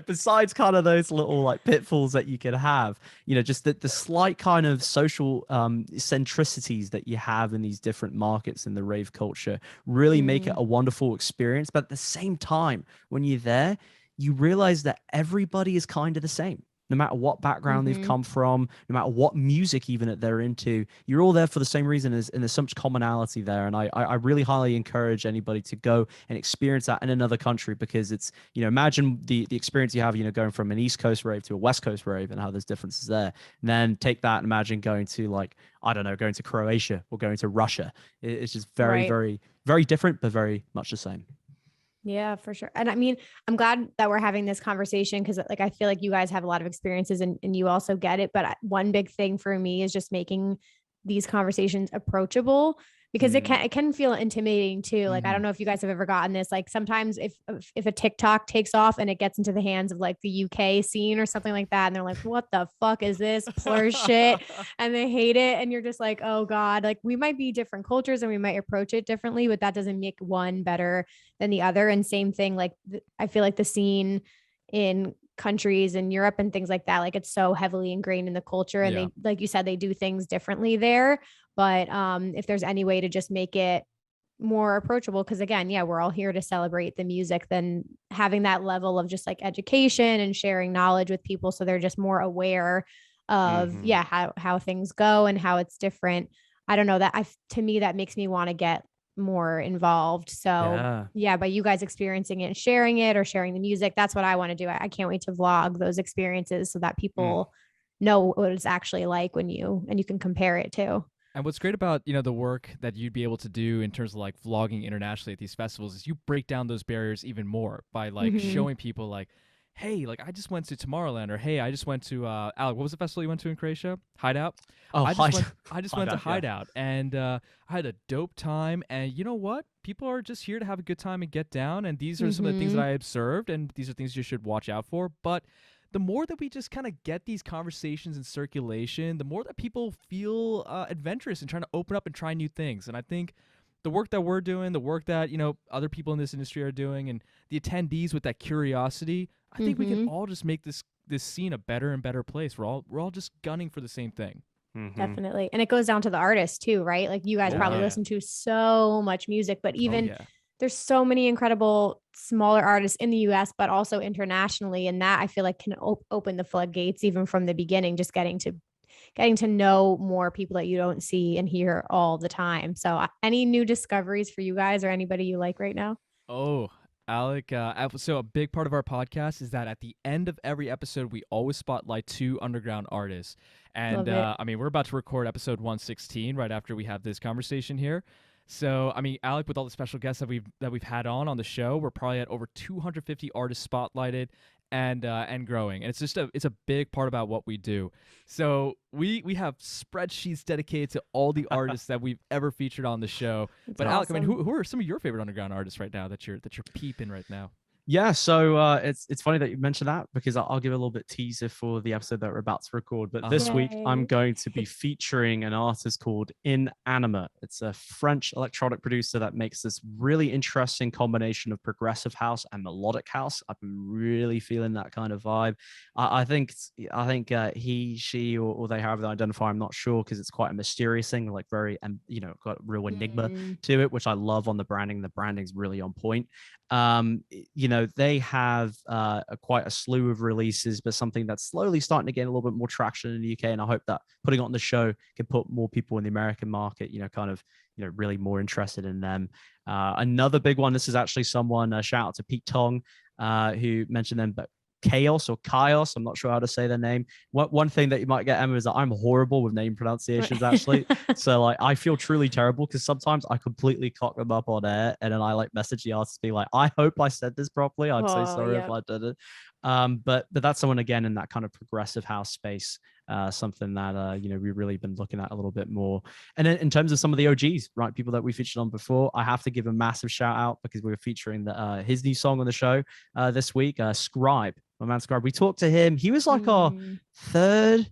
besides kind of those little like pitfalls that you can have, just the slight kind of social centricities that you have in these different markets in the rave culture really make it Mm. a wonderful experience. But at the same time, when you're there, you realize that everybody is kind of the same. no matter what background they've come from, no matter what music even that they're into. You're all there for the same reason, and there's so much commonality there. And I really highly encourage anybody to go and experience that in another country, because it's, imagine the experience you have, going from an East Coast rave to a West Coast rave and how there's differences there. And then take that and imagine going to, like, I don't know, going to Croatia or going to Russia. It's just very, very, very different, but very much the same. Yeah, for sure. And I mean, I'm glad that we're having this conversation, because like, I feel like you guys have a lot of experiences and you also get it. But one big thing for me is just making these conversations approachable, because it can feel intimidating too. Like, I don't know if you guys have ever gotten this, like sometimes if a TikTok takes off and it gets into the hands of like the UK scene or something like that, and they're like, what the fuck is this plur shit? And they hate it. And you're just like, oh God, like we might be different cultures and we might approach it differently, but that doesn't make one better than the other. And same thing, like I feel like the scene in countries in Europe and things like that, like it's so heavily ingrained in the culture, and they, like you said, they do things differently there. But if there's any way to just make it more approachable, because again, we're all here to celebrate the music, then having that level of just like education and sharing knowledge with people, so they're just more aware of how things go and how it's different. I don't know, that to me that makes me want to get more involved. So by you guys experiencing it and sharing it, or sharing the music, that's what I want to do. I can't wait to vlog those experiences so that people know what it's actually like when you can compare it too. And what's great about, the work that you'd be able to do in terms of like vlogging internationally at these festivals is you break down those barriers even more by like showing people like, hey, like I just went to Tomorrowland, or hey, I just went to Alec, what was the festival you went to in Croatia? Hideout? Oh, I just went to Hideout, and I had a dope time. And you know what? People are just here to have a good time and get down. And these are some of the things that I observed, and these are things you should watch out for. But the more that we just kind of get these conversations in circulation, the more that people feel adventurous and trying to open up and try new things. And I think the work that we're doing, the work that, other people in this industry are doing, and the attendees with that curiosity, I think we can all just make this scene a better and better place. We're all just gunning for the same thing. Definitely. And it goes down to the artists too, right? Like you guys probably listen to so much music, but even there's so many incredible smaller artists in the US, but also internationally. And that I feel like can open the floodgates even from the beginning, just getting to know more people that you don't see and hear all the time. So any new discoveries for you guys or anybody you like right now? Oh, Alec, so a big part of our podcast is that at the end of every episode, we always spotlight 2 underground artists. And I mean, we're about to record episode 116 right after we have this conversation here. So, I mean, Alec, with all the special guests that we've had on the show, we're probably at over 250 artists spotlighted and growing. And it's just it's a big part about what we do. So we have spreadsheets dedicated to all the artists that we've ever featured on the show. That's but awesome. Alec, I mean, who are some of your favorite underground artists right now that you're peeping right now? Yeah, so it's funny that you mentioned that, because I'll give a little bit teaser for the episode that we're about to record. But this week I'm going to be featuring an artist called Inanimate. It's a French electronic producer that makes this really interesting combination of progressive house and melodic house. I've been really feeling that kind of vibe. I think he, she, or they, however they identify, I'm not sure, because it's quite a mysterious thing, like very, got real enigma to it, which I love on the branding. The branding's really on point. They have quite a slew of releases, but something that's slowly starting to gain a little bit more traction in the UK. And I hope that putting it on the show can put more people in the American market, really more interested in them. Another big one, this is actually someone, shout out to Pete Tong, who mentioned them, but Chaos or Chaos, I'm not sure how to say their name. One thing that you might get, Emma, is that I'm horrible with name pronunciations, actually. So like I feel truly terrible, because sometimes I completely cock them up on air, and then I like message the artist, be like, I hope I said this properly. I'm so sorry if I didn't. But that's someone, again, in that kind of progressive house space, something that we've really been looking at a little bit more. And then in terms of some of the OGs, right, people that we featured on before, I have to give a massive shout out, because we were featuring his new song on the show this week, Scribe. My man Scribe. We talked to him. He was like our third,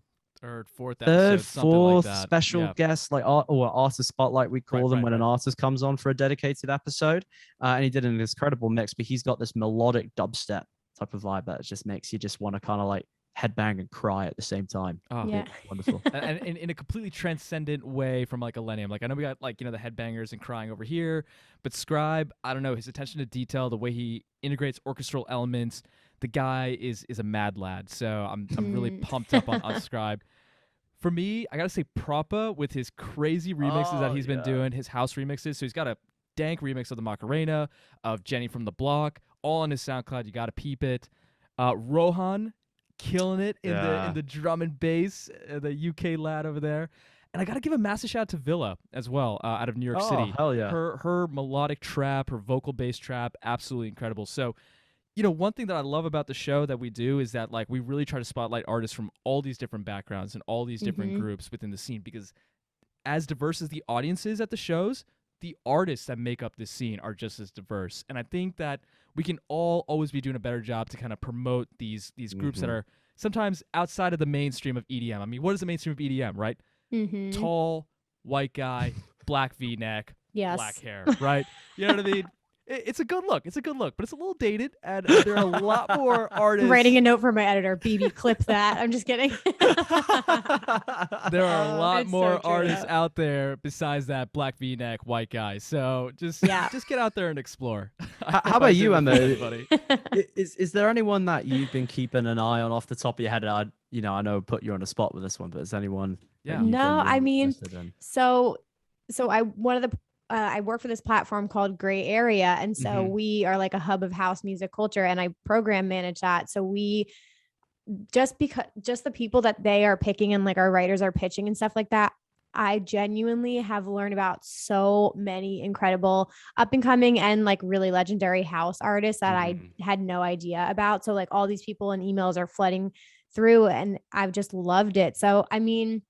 fourth like special guest, like or artist spotlight, we call them when an artist comes on for a dedicated episode. And he did an incredible mix, but he's got this melodic dubstep type of vibe that just makes you just want to kind of like headbang and cry at the same time. Oh, yeah. Wonderful. And in a completely transcendent way from like Millennium. Like I know we got like, the headbangers and crying over here, but Scribe, I don't know, his attention to detail, the way he integrates orchestral elements, The guy is a mad lad. So I'm really pumped up on Scribe. For me, I gotta say Propa with his crazy remixes that he's been doing, his house remixes. So he's got a dank remix of the Macarena, of Jenny from the Block, all on his SoundCloud. You gotta peep it. Rohan killing it in the drum and bass, the UK lad over there. And I gotta give a massive shout out to Villa as well, out of New York City. Hell yeah. Her melodic trap, her vocal bass trap, absolutely incredible. So, one thing that I love about the show that we do is that like we really try to spotlight artists from all these different backgrounds and all these different groups within the scene, because as diverse as the audience is at the shows, the artists that make up this scene are just as diverse. And I think that we can all always be doing a better job to kind of promote these groups that are sometimes outside of the mainstream of EDM. I mean, what is the mainstream of EDM, right? Tall, white guy, black V-neck, black hair, right? You know what I mean? It's a good look. It's a good look, but it's a little dated, and there are a lot more artists. Writing a note for my editor, BB, clip that. I'm just kidding. There are a lot more artists out there besides that black V-neck white guy. So just get out there and explore. How about you, Emma? Is there anyone that you've been keeping an eye on off the top of your head? I know I put you on the spot with this one, but is anyone? Yeah. No, I mean, so I work for this platform called Gray Area. And so we are like a hub of house music culture, and I program manage that. So we just the people that they are picking and like our writers are pitching and stuff like that, I genuinely have learned about so many incredible up and coming and like really legendary house artists that I had no idea about. So like all these people and emails are flooding through, and I've just loved it. So, I mean,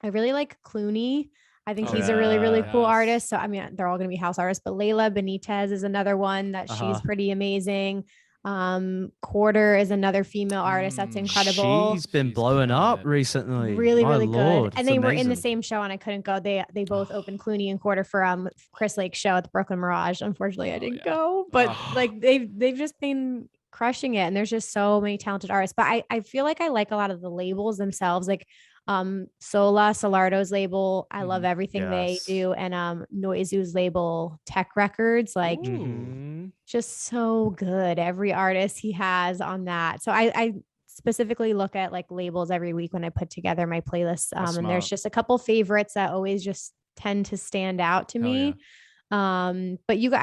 I really like Clooney. I think he's a really, really cool artist. So, I mean, they're all going to be house artists, but Layla Benitez is another one that she's pretty amazing. Quarter is another female artist that's incredible. She's been blowing up recently. Really, really good. And they were in the same show, and I couldn't go. They both opened Clooney and Quarter for Chris Lake's show at the Brooklyn Mirage. Unfortunately, I didn't go, but like they've just been crushing it, and there's just so many talented artists. But I feel like I like a lot of the labels themselves, like Solardo's label. I love everything they do, and Noizu's label, Tech Records, like just so good. Every artist he has on that. So I specifically look at like labels every week when I put together my playlist. And there's just a couple favorites that always just tend to stand out to me. But I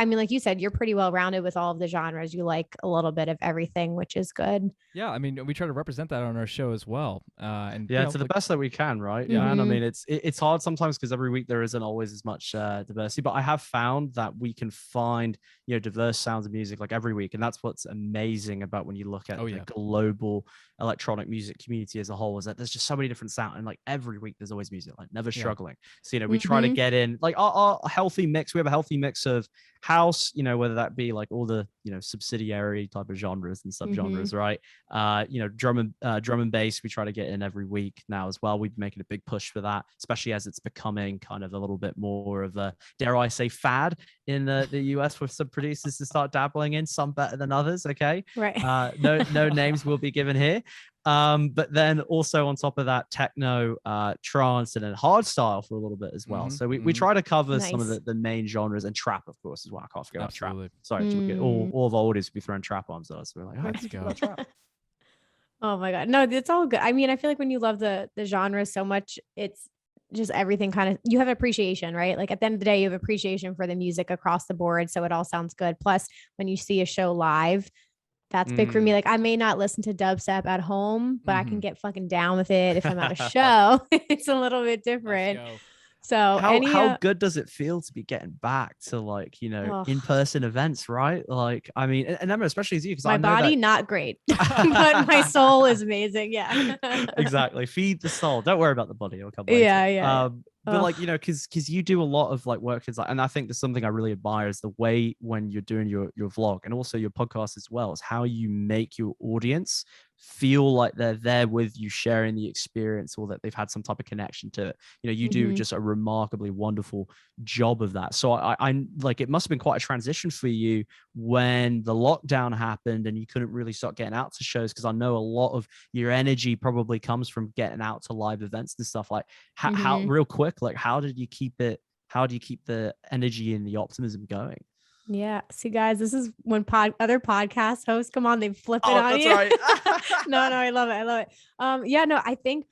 mean, like you said, you're pretty well rounded with all of the genres. You like a little bit of everything, which is good. Yeah, I mean, we try to represent that on our show as well. And to the best that we can, right? Yeah, and I mean, it's hard sometimes because every week there isn't always as much diversity. But I have found that we can find diverse sounds of music like every week, and that's what's amazing about when you look at the global electronic music community as a whole, is that there's just so many different sounds, and like every week there's always music, like never struggling. So we try to get in like our healthy mix. We have a healthy mix of house, whether that be like all the subsidiary type of genres and subgenres, right? Drum and bass we try to get in every week now as well. We've been making a big push for that, especially as it's becoming kind of a little bit more of a, dare I say, fad in the US, with some producers to start dabbling in, some better than others. Okay, right. No names will be given here. But then also on top of that, techno, trance, and then hard style for a little bit as well. So we try to cover some of the main genres, and trap, of course, as well. I can't forget about trap. Sorry, all of our audience will be throwing trap arms at us. We're like, let's go. Trap. Oh my God. No, it's all good. I mean, I feel like when you love the genre so much, it's just everything kind of, you have appreciation, right? Like at the end of the day, you have appreciation for the music across the board. So it all sounds good. Plus, when you see a show live, that's big for me. Like I may not listen to dubstep at home, but I can get fucking down with it if I'm at a show. It's a little bit different. So how good does it feel to be getting back to like, in-person events, right? Like, I mean, and Emma, especially as you, because my body, not great, but my soul is amazing. Yeah, exactly. Feed the soul. Don't worry about the body. It'll come later. Yeah. But like, because you do a lot of like work, and I think there's something I really admire is the way when you're doing your vlog and also your podcast as well, is how you make your audience feel like they're there with you, sharing the experience, or that they've had some type of connection to it. You do just a remarkably wonderful job of that. So I like, it must have been quite a transition for you when the lockdown happened and you couldn't really start getting out to shows, because I know a lot of your energy probably comes from getting out to live events and stuff. Like how real quick, like how do you keep the energy and the optimism going? Yeah. See, guys, this is when other podcast hosts come on, they flip it on that's you. right. No, I love it. I love it. Yeah, no, I think,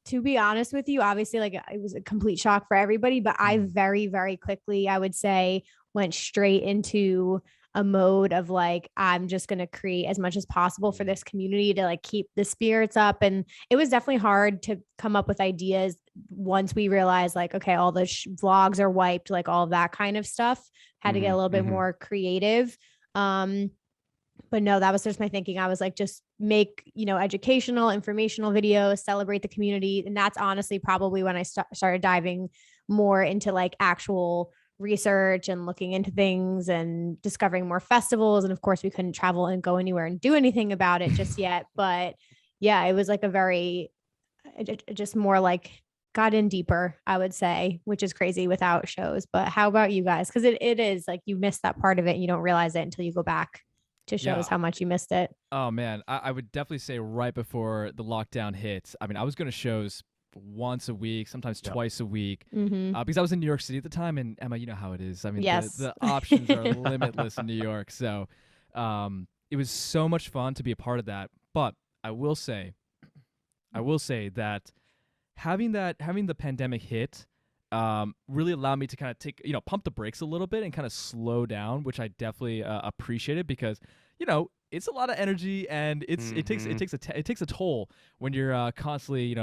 to be honest with you, obviously, like, it was a complete shock for everybody, but I very, very quickly, I would say, went straight into a mode of like, I'm just going to create as much as possible for this community to like keep the spirits up. And it was definitely hard to come up with ideas once we realized like, okay, all the vlogs are wiped, like all of that kind of stuff. Had to get a little bit more creative. But no, that was just my thinking. I was like, just make, educational, informational videos, celebrate the community. And that's honestly probably when I started diving more into like actual research and looking into things and discovering more festivals. And of course, we couldn't travel and go anywhere and do anything about it just yet. But yeah, it was like just more like got in deeper, I would say, which is crazy without shows. But how about you guys? Because it is like you missed that part of it and you don't realize it until you go back to shows how much you missed it. Oh man, I would definitely say right before the lockdown hit, I mean, I was going to shows once a week, sometimes twice a week, because I was in New York City at the time. And Emma, you know how it is. I mean, the options are limitless in New York. So it was so much fun to be a part of that. But I will say that having the pandemic hit really allowed me to kind of take, pump the brakes a little bit and kind of slow down, which I definitely appreciated because, it's a lot of energy and it takes a toll when you're constantly,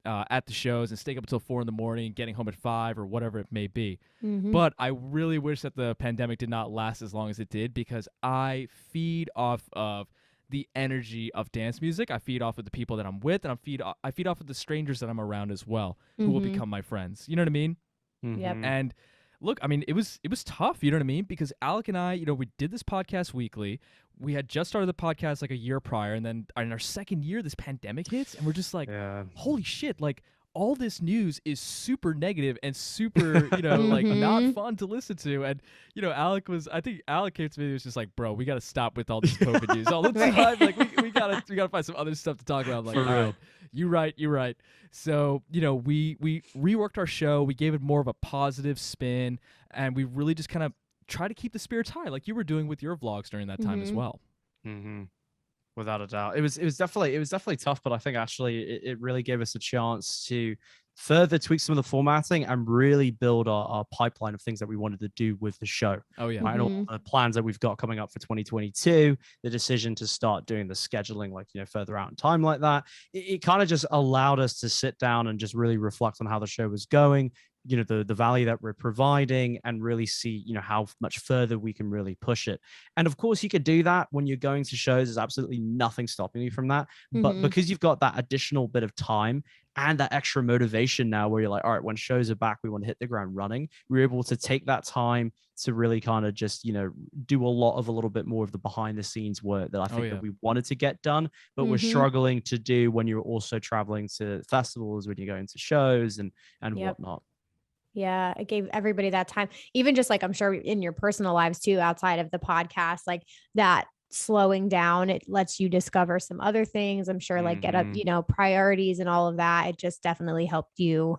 at the shows and staying up until 4 a.m, getting home at 5 or whatever it may be. But I really wish that the pandemic did not last as long as it did because I feed off of the energy of dance music. I feed off of the people that I'm with, and I feed off of the strangers that I'm around as well, who will become my friends. You know what I mean? Yep. And look, I mean, it was tough. You know what I mean? Because Alec and I, we did this podcast weekly. We had just started the podcast like a year prior, and then in our second year, this pandemic hits, and we're just like, holy shit! Like, all this news is super negative and super, like not fun to listen to. And, I think Alec came to me and was just like, bro, we got to stop with all this COVID news all the time. Like we gotta find some other stuff to talk about. I'm like, all right, you're right. So, we reworked our show. We gave it more of a positive spin, and we really just kind of try to keep the spirits high, like you were doing with your vlogs during that time as well. Without a doubt. It was definitely tough, but I think actually it really gave us a chance to further tweak some of the formatting and really build our pipeline of things that we wanted to do with the show. Oh yeah. Right? And all the plans that we've got coming up for 2022, the decision to start doing the scheduling, like, further out in time like that, it kind of just allowed us to sit down and just really reflect on how the show was going, the value that we're providing, and really see, how much further we can really push it. And of course, you could do that when you're going to shows. There's absolutely nothing stopping you from that. But because you've got that additional bit of time and that extra motivation now where you're like, all right, when shows are back, we want to hit the ground running. We're able to take that time to really kind of just, do a little bit more of the behind the scenes work that I think that we wanted to get done, but we're struggling to do when you're also traveling to festivals, when you're going to shows and whatnot. Yeah, it gave everybody that time, even just like I'm sure in your personal lives too, outside of the podcast, like that slowing down, it lets you discover some other things. I'm sure like get up, priorities and all of that. It just definitely helped you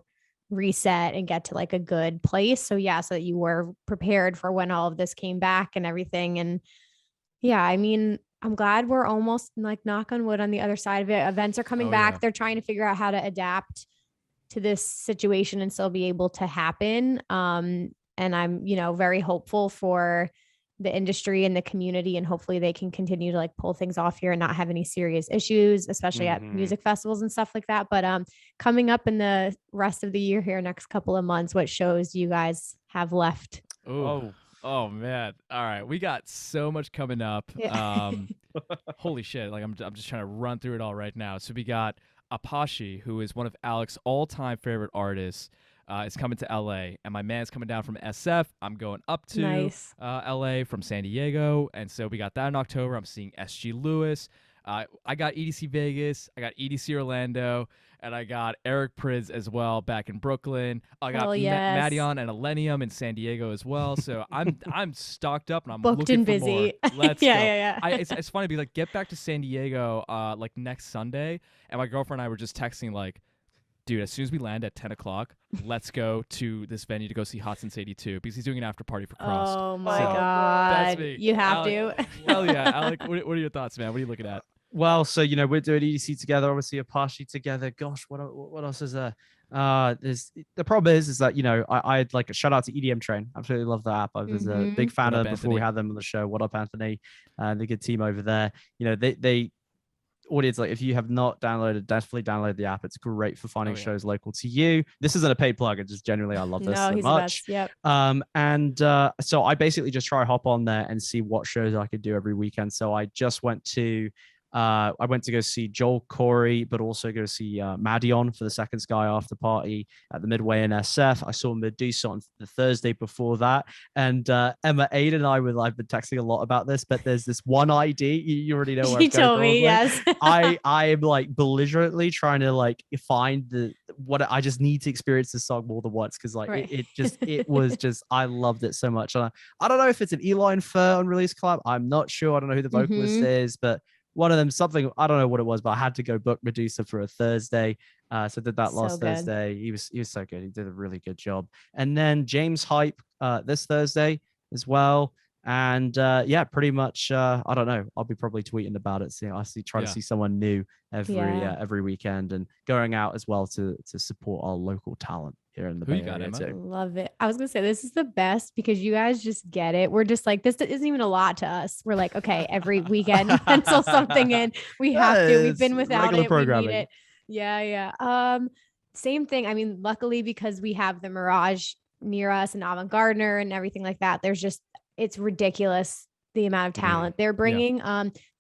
reset and get to like a good place. So yeah, so that you were prepared for when all of this came back and everything. And yeah, I mean, I'm glad we're almost like knock on wood on the other side of it. Events are coming back. Yeah. They're trying to figure out how to adapt to this situation and still be able to happen. And I'm, very hopeful for the industry and the community, and hopefully they can continue to like pull things off here and not have any serious issues, especially at music festivals and stuff like that. But coming up in the rest of the year here, next couple of months, what shows you guys have left? Oh man. All right. We got so much coming up. Yeah. Holy shit. Like I'm just trying to run through it all right now. So we got Apache, who is one of Alec's all-time favorite artists, is coming to LA, and my man's coming down from SF. I'm going up to LA from San Diego, and so we got that in October. I'm seeing SG Lewis. I got EDC Vegas, I got EDC Orlando, and I got Eric Prydz as well back in Brooklyn. I got Madion and Elenium in San Diego as well. So I'm stocked up and I'm booked looking and for busy. more. Let's go. Yeah. It's funny to be like, get back to San Diego like next Sunday, and my girlfriend and I were just texting like, dude, as soon as we land at 10 o'clock, let's go to this venue to go see Hot Since 82 because he's doing an after party for Crossed. Oh my So, that's God. me. You have Alec, to. Hell yeah. Alec, what are your thoughts, man? What are you looking at? Well, so we're doing EDC together, obviously a party together. Gosh, what else is there? There's the problem is that I'd like a shout out to EDM Train. Absolutely love that app. I was a big fan What of up, them before we Anthony? had them on the show. What up, Anthony? The good team over there. They audience, like if you have not downloaded, definitely download the app. It's great for finding shows local to you. This isn't a paid plug. It's just generally I love this No, so he's much. the best. Yep. So I basically just try hop on there and see what shows I could do every weekend. So I just went to go see Joel Corey, but also go see Madion for the Second Sky after party at the Midway in SF. I saw Medusa on the Thursday before that. And Emma, Aiden, and I've been texting a lot about this, but there's this one ID. You already know where She I'm going, told me, probably. yes. I am like belligerently trying to like find what I just need to experience this song more than once because like Right. it was just I loved it so much. And I don't know if it's an Eli and Fur unreleased collab. I'm not sure. I don't know who the vocalist is, but one of them, something, I don't know what it was, but I had to go book Medusa for a Thursday. So did that last Thursday. He was so good. He did a really good job. And then James Hype this Thursday as well. And yeah, pretty much, I don't know. I'll be probably tweeting about it. So I try to see someone new every weekend and going out as well to support our local talent here in the Bay Area too. Love it. I was gonna say this is the best because you guys just get it. We're just like, this isn't even a lot to us. We're like, okay, every weekend pencil something in. We have to. We've been without it. We need it. Yeah. Same thing. I mean, luckily because we have the Mirage near us and Avant Gardner and everything like that. It's ridiculous the amount of talent they're bringing.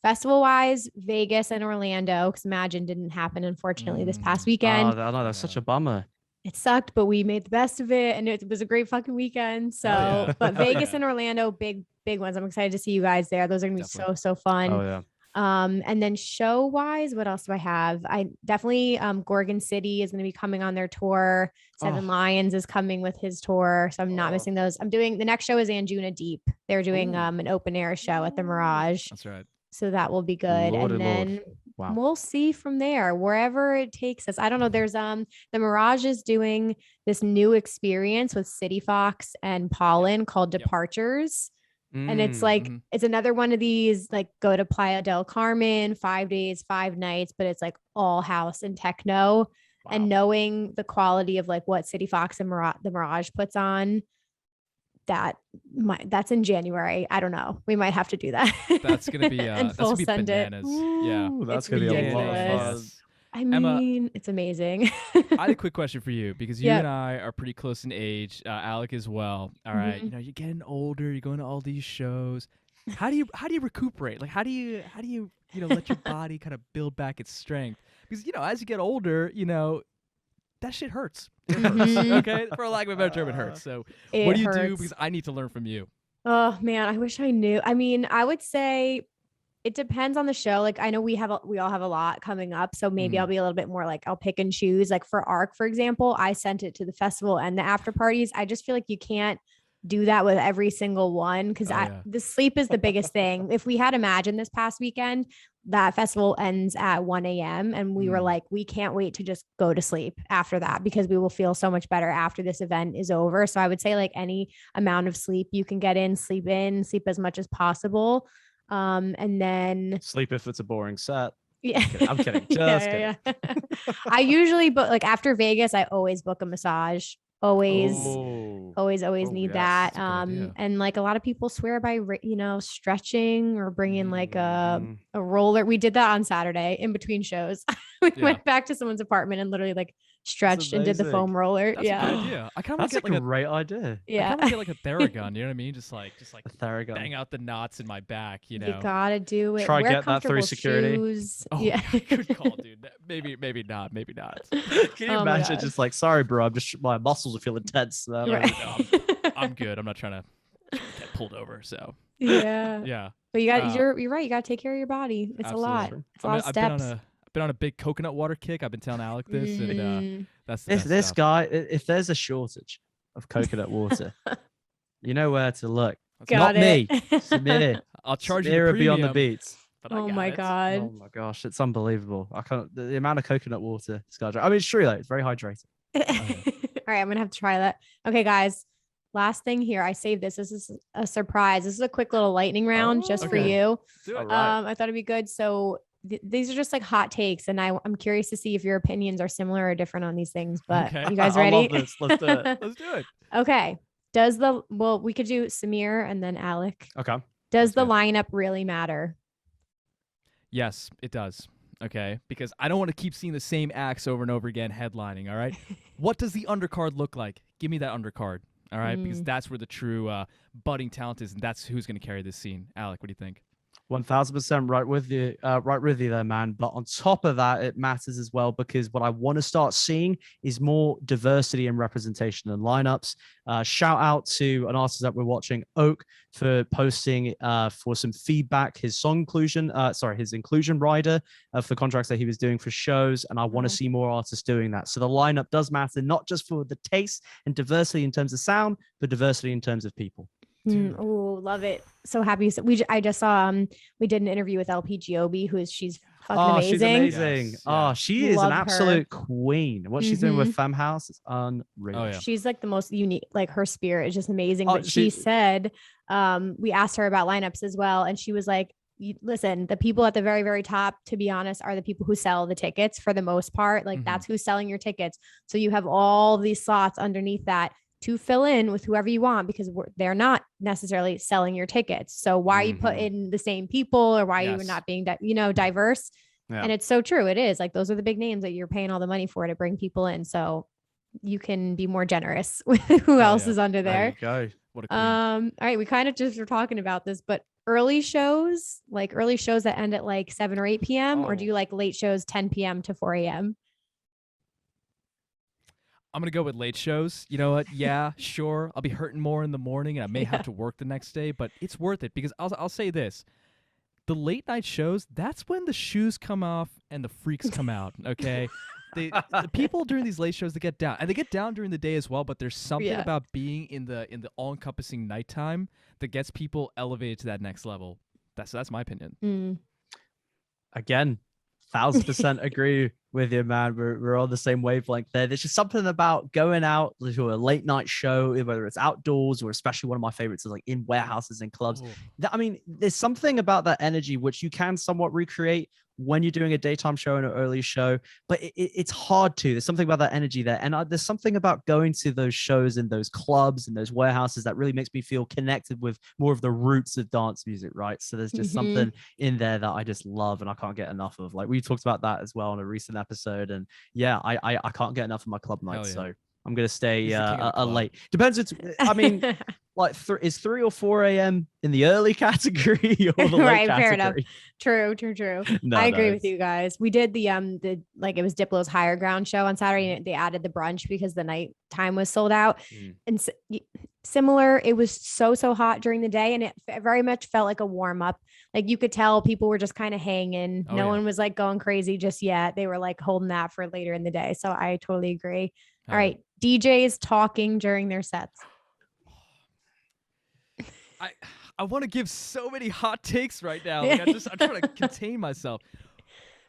Festival wise, Vegas and Orlando, because Imagine didn't happen unfortunately this past weekend. Oh no, that's such a bummer. It sucked, but we made the best of it, and it was a great fucking weekend. So, but Vegas and Orlando, big ones. I'm excited to see you guys there. Those are gonna be so fun. Oh yeah. And then show wise, what else do I have? I definitely Gorgon City is going to be coming on their tour. Seven Lions is coming with his tour, so I'm not missing those. I'm doing the next show is Anjuna Deep. They're doing an open air show at the Mirage. That's right. So that will be good. And then we'll see from there wherever it takes us. I don't know. There's the Mirage is doing this new experience with City Fox and Pollen called Departures. And it's like, it's another one of these, like go to Playa del Carmen, 5 days, 5 nights, but it's like all house and techno. And knowing the quality of like what City Fox and the Mirage puts on, that's in January. I don't know. We might have to do that. That's going to be, and that's gonna be send bananas. Ooh, that's going to be a lot of fun. I mean, it's amazing. I had a quick question for you because you and I are pretty close in age. Alec as well. All right, you're getting older. You're going to all these shows. How do you recuperate? Like, how do you let your body kind of build back its strength? Because as you get older, that shit hurts. It hurts. Okay, for lack of a better term, it hurts. So, what do you do? Because I need to learn from you. Oh man, I wish I knew. I mean, I would say it depends on the show. Like I know we all have a lot coming up. So maybe I'll be a little bit more like I'll pick and choose. Like for ARC, for example, I sent it to the festival and the after parties. I just feel like you can't do that with every single one because the sleep is the biggest thing. If we had Imagine this past weekend, that festival ends at 1 a.m. and we were like, we can't wait to just go to sleep after that because we will feel so much better after this event is over. So I would say like any amount of sleep you can get in, sleep as much as possible. And then sleep if it's a boring set. Yeah, I'm kidding. Just kidding. I usually book like after Vegas, I always book a massage. Always need that. And like a lot of people swear by, stretching or bringing like a roller. We did that on Saturday in between shows. We went back to someone's apartment and literally like stretched and did the foam roller. That's a good idea. I kind of get like a great idea. Yeah, I kind of get like a Theragun. You know what I mean? Just like a Theragun. Bang out the knots in my back. You gotta do it. Try get that through security. Shoes. Oh, yeah, good call, dude. Maybe not. Can you imagine? Just like, sorry, bro. My muscles are feeling tense. Right. I'm good. I'm not trying to get pulled over. So yeah. But you're right. You gotta take care of your body. It's absolutely. a lot. It's a lot of steps. I've been on a big coconut water kick. I've been telling Alec this, and that's the best this stuff. guy. If there's a shortage of coconut water, you know where to look. Got Not it. me. Samir. I'll charge you Samir the will be on premium, the beats. But but I Oh got my it. God. Oh my gosh, it's unbelievable. I can't. The amount of coconut water, Skyjar. I mean, it's true though. It's very hydrating. All right, I'm gonna have to try that. Okay, guys. Last thing here, I saved this. This is a surprise. This is a quick little lightning round just for okay. you. Do it. All right. I thought it'd be good. So these are just like hot takes, and I'm curious to see if your opinions are similar or different on these things. But Okay. you guys I ready? love this. Let's do it. Let's do it. Okay. We could do Samir and then Alec. Okay. Does Let's the do it. lineup really matter? Yes, it does. Okay, because I don't want to keep seeing the same acts over and over again headlining. All right, what does the undercard look like? Give me that undercard. All right, because that's where the true budding talent is, and that's who's going to carry this scene. Alec, what do you think? 1000% right with you, right with you there, man. But on top of that, it matters as well because what I want to start seeing is more diversity and representation in lineups. Shout out to an artist that we're watching, Oak, for posting for some feedback. His his inclusion rider for contracts that he was doing for shows, and I want to see more artists doing that. So the lineup does matter, not just for the taste and diversity in terms of sound, but diversity in terms of people. Oh, love it. So happy. I just saw we did an interview with LPGOB, she's fucking amazing. She's amazing. Yes, Oh, yeah. she is Love an her. absolute queen. What she's doing with Femme House is unreal. Oh, yeah. She's like the most unique, like her spirit is just amazing. Oh, But she said, we asked her about lineups as well. And she was like, listen, the people at the very, very top, to be honest, are the people who sell the tickets for the most part. Like that's who's selling your tickets. So you have all these slots underneath that to fill in with whoever you want because they're not necessarily selling your tickets. So why are you put in the same people or why are you not being, diverse? Yeah. And it's so true. It is like, those are the big names that you're paying all the money for to bring people in. So you can be more generous with who else is under there. There you go. What a queen. All right. We kind of just were talking about this, but early shows that end at like 7 or 8 p.m. or do you like late shows 10 p.m. to 4 a.m.? I'm going to go with late shows. You know what? Yeah, sure. I'll be hurting more in the morning and I may have to work the next day, but it's worth it because I'll say this. The late night shows, that's when the shoes come off and the freaks come out, okay? The people during these late shows, they get down. And they get down during the day as well, but there's something about being in the all-encompassing nighttime that gets people elevated to that next level. That's my opinion. Again, 1000% agree with you, man. We're on the same wavelength there. There's just something about going out to a late night show, whether it's outdoors or especially one of my favorites is like in warehouses and clubs. There's something about that energy which you can somewhat recreate when you're doing a daytime show and an early show, but it's hard to. There's something about that energy there. And there's something about going to those shows in those clubs and those warehouses that really makes me feel connected with more of the roots of dance music, right? So there's just something in there that I just love and I can't get enough of. Like we talked about that as well on a recent episode. And yeah, I can't get enough of my club nights. So I'm going to stay late. Depends. Like is 3 or 4 a.m. in the early category or the late category? Fair enough. True. I agree with you guys. We did the it was Diplo's Higher Ground show on Saturday and they added the brunch because the night time was sold out. And similar, it was so hot during the day and it very much felt like a warm up. Like you could tell people were just kind of hanging. No one was like going crazy just yet. They were like holding that for later in the day. So I totally agree. All right. DJs talking during their sets. I want to give so many hot takes right now. Like I'm trying to contain myself.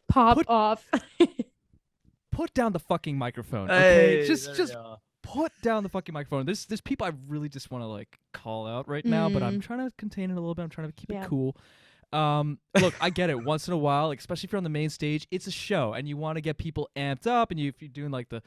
Pop off. Put down the fucking microphone. Okay, Hey, just put down the fucking microphone. There's people I really just want to like call out right now, but I'm trying to contain it a little bit. I'm trying to keep it cool. Look, I get it. Once in a while, like, especially if you're on the main stage, it's a show, and you want to get people amped up, and if you're doing like the,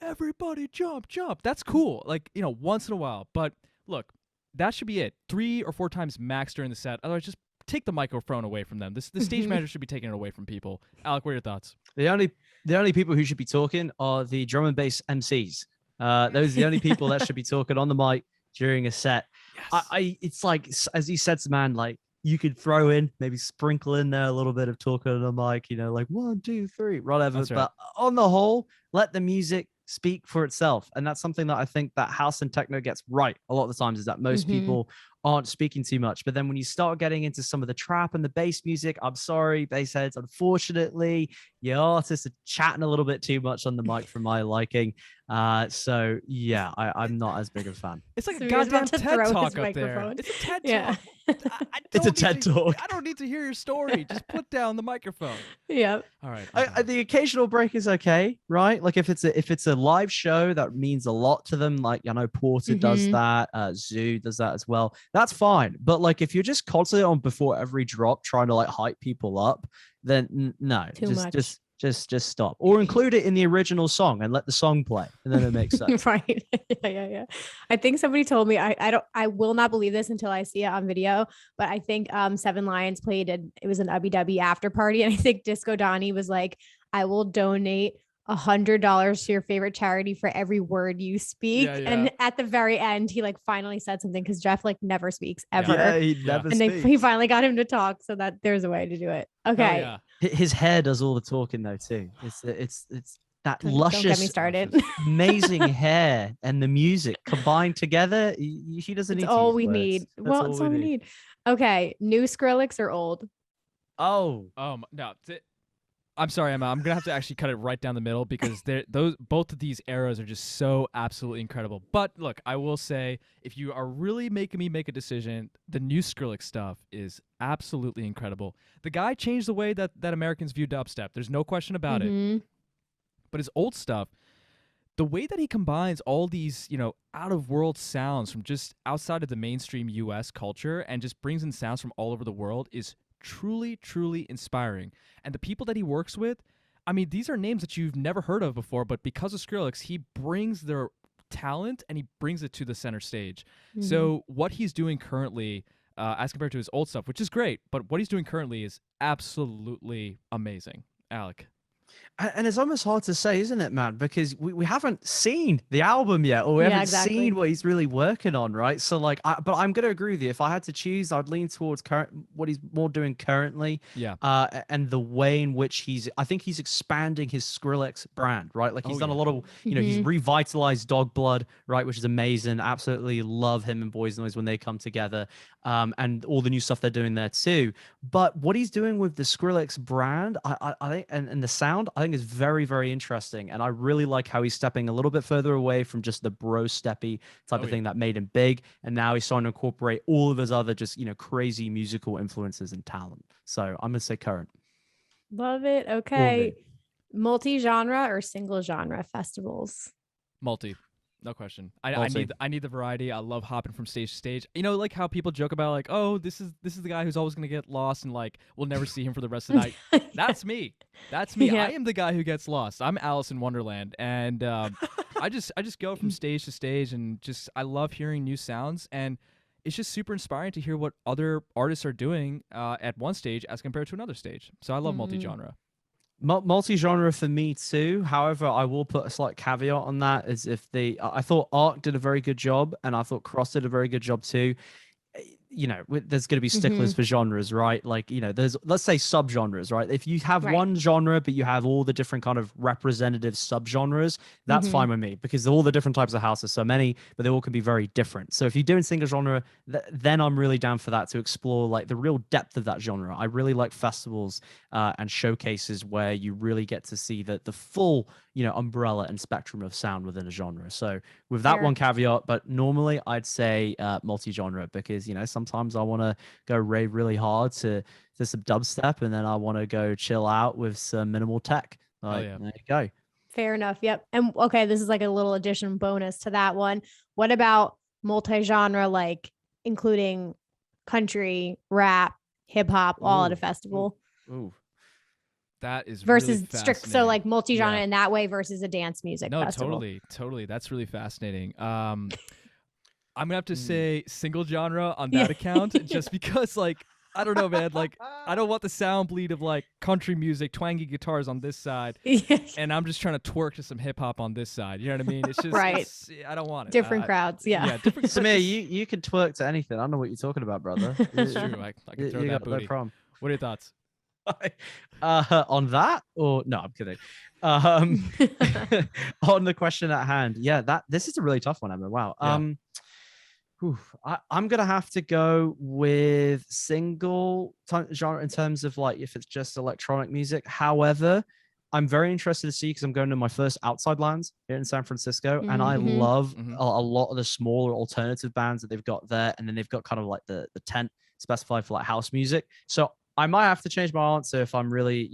everybody jump, that's cool. Like, once in a while. But look. That should be it. 3 or 4 times max during the set. Otherwise, just take the microphone away from them. The stage manager should be taking it away from people. Alec, what are your thoughts? The only people who should be talking are the drum and bass MCs. Those are the only people that should be talking on the mic during a set. Yes. It's like, as you said, man, like you could throw in, maybe sprinkle in there a little bit of talking on the mic, like 1, 2, 3, whatever. That's right. But on the whole, let the music speak for itself. And that's something that I think that house and techno gets right a lot of the times is that most people aren't speaking too much. But then when you start getting into some of the trap and the bass music, I'm sorry, bass heads, unfortunately, your artists are chatting a little bit too much on the mic for my liking. So yeah, I'm not as big a fan. It's like a Samir's goddamn about to TED throw his Talk up there. microphone. It's a TED Yeah. Talk. It's a TED Talk. I don't need to hear your story. Just put down the microphone. Yep. All right. The occasional break is okay, right? Like if it's a live show that means a lot to them, like I know Porter does that, Zoo does that as well. That's fine. But like if you're just constantly on before every drop trying to like hype people up, then no, Too much. just stop, or include it in the original song and let the song play, and then it makes sense. Right. Yeah. I think somebody told me, I will not believe this until I see it on video, but I think Seven Lions played it was an Ubby Dubby after party, and I think Disco Donnie was like, I will donate $100 to your favorite charity for every word you speak. Yeah. And at the very end, he like finally said something, because Jeff like never speaks ever. Yeah, he never and speaks. he finally got him to talk, so that there's a way to do it. Okay. Yeah. His hair does all the talking though too. It's that Don't luscious, get me started. amazing hair and the music combined together. He doesn't need It's to all use we words. need. That's Well, it's all we need. Okay. New Skrillex or old? Oh, No. I'm sorry, Emma. I'm gonna have to actually cut it right down the middle, because both of these eras are just so absolutely incredible. But look, I will say, if you are really making me make a decision, the new Skrillex stuff is absolutely incredible. The guy changed the way that Americans view dubstep. There's no question about it. But his old stuff, the way that he combines all these, out of world sounds from just outside of the mainstream US culture and just brings in sounds from all over the world is truly, truly inspiring. And the people that he works with, I mean, these are names that you've never heard of before, but because of Skrillex, he brings their talent and he brings it to the center stage. So what he's doing currently, as compared to his old stuff, which is great, but what he's doing currently is absolutely amazing. Alec. And it's almost hard to say, isn't it, man? Because we haven't seen the album yet, or we haven't seen what he's really working on, right? So like, but I'm gonna agree with you. If I had to choose, I'd lean towards what he's more doing currently. Yeah. And the way in which I think he's expanding his Skrillex brand, right? Like he's done a lot of, he's revitalized Dog Blood, right? Which is amazing. Absolutely love him and Boys Noise when they come together. And all the new stuff they're doing there too. But what he's doing with the Skrillex brand, I think, and the sound, I think is very, very interesting. And I really like how he's stepping a little bit further away from just the bro steppy type of thing that made him big. And now he's starting to incorporate all of his other just, crazy musical influences and talent. So I'm going to say current. Love it. Okay. Multi-genre or single genre festivals? Multi. No question. I need the variety. I love hopping from stage to stage. Like how people joke about like, oh, this is the guy who's always gonna get lost and like we'll never see him for the rest of the night. That's me. Yeah. I am the guy who gets lost. I'm Alice in Wonderland, and I just go from stage to stage, and just I love hearing new sounds, and it's just super inspiring to hear what other artists are doing at one stage as compared to another stage. So I love multi-genre. Multi-genre for me too. However, I will put a slight caveat on that, is I thought Arc did a very good job, and I thought Cross did a very good job too. There's going to be sticklers for genres, right? Like, there's, let's say, subgenres, right? If you have one genre, but you have all the different kind of representative subgenres, that's fine with me, because all the different types of house are so many, but they all can be very different. So if you're doing single genre, then I'm really down for that, to explore like the real depth of that genre. I really like festivals and showcases where you really get to see the full, umbrella and spectrum of sound within a genre. So with that one caveat, but normally I'd say multi-genre, because, sometimes I want to go rave really hard to some dubstep, and then I want to go chill out with some minimal tech. There you go. Fair enough. Yep. And okay, this is like a little addition bonus to that one. What about multi-genre, like including country, rap, hip hop, all at a festival? Ooh. That is versus really strict, so like multi-genre in that way versus a dance music festival. Totally. That's really fascinating. I'm gonna have to say single genre on that account, just because like I don't know, man. Like I don't want the sound bleed of like country music, twangy guitars on this side, and I'm just trying to twerk to some hip hop on this side. You know what I mean? It's just I don't want it. Different crowds, yeah. Different. Samir, you can twerk to anything. I don't know what you're talking about, brother. It's true. I can throw that booty. No problem. What are your thoughts? On that, or no, I'm kidding. On the question at hand, this is a really tough one, Emma. Wow. I'm gonna have to go with genre in terms of like if it's just electronic music. However, I'm very interested to see because I'm going to my first outside lands here in San Francisco, and I Mm-hmm. love Mhm. a lot of the smaller alternative bands that they've got there, and then they've got kind of like the tent specified for like house music. So I might have to change my answer if I'm really,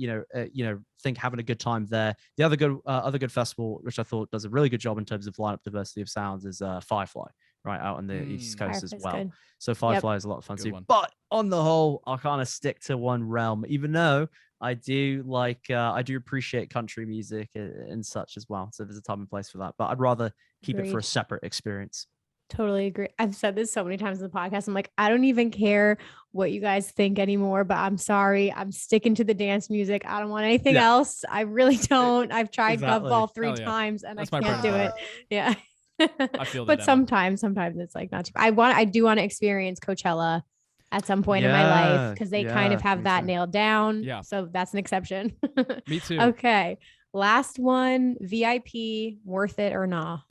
think having a good time there. The other good festival, which I thought does a really good job in terms of lineup diversity of sounds, is Firefly, right out on the East Coast as Firefly's well. good. So Yep. Firefly is a lot of fun Good too. one. But on the whole, I'll kind of stick to one realm, even though I do I do appreciate country music and such as well. So there's a time and place for that. But I'd rather keep it for a Agreed. separate experience. Totally agree. I've said this so many times in the podcast. I'm like, I don't even care what you guys think anymore, but I'm sorry. I'm sticking to the dance music. I don't want anything Yeah. else. I really don't. I've tried Exactly. Gumball 3 Hell yeah. times and That's I my can't bread do and it. butter. Yeah. I feel that, But Emma. sometimes it's like not too. I do want to experience Coachella at some point in my life because they kind of have me that too. nailed down. Yeah. So that's an exception. Me too. Okay. Last one, VIP, worth it or not?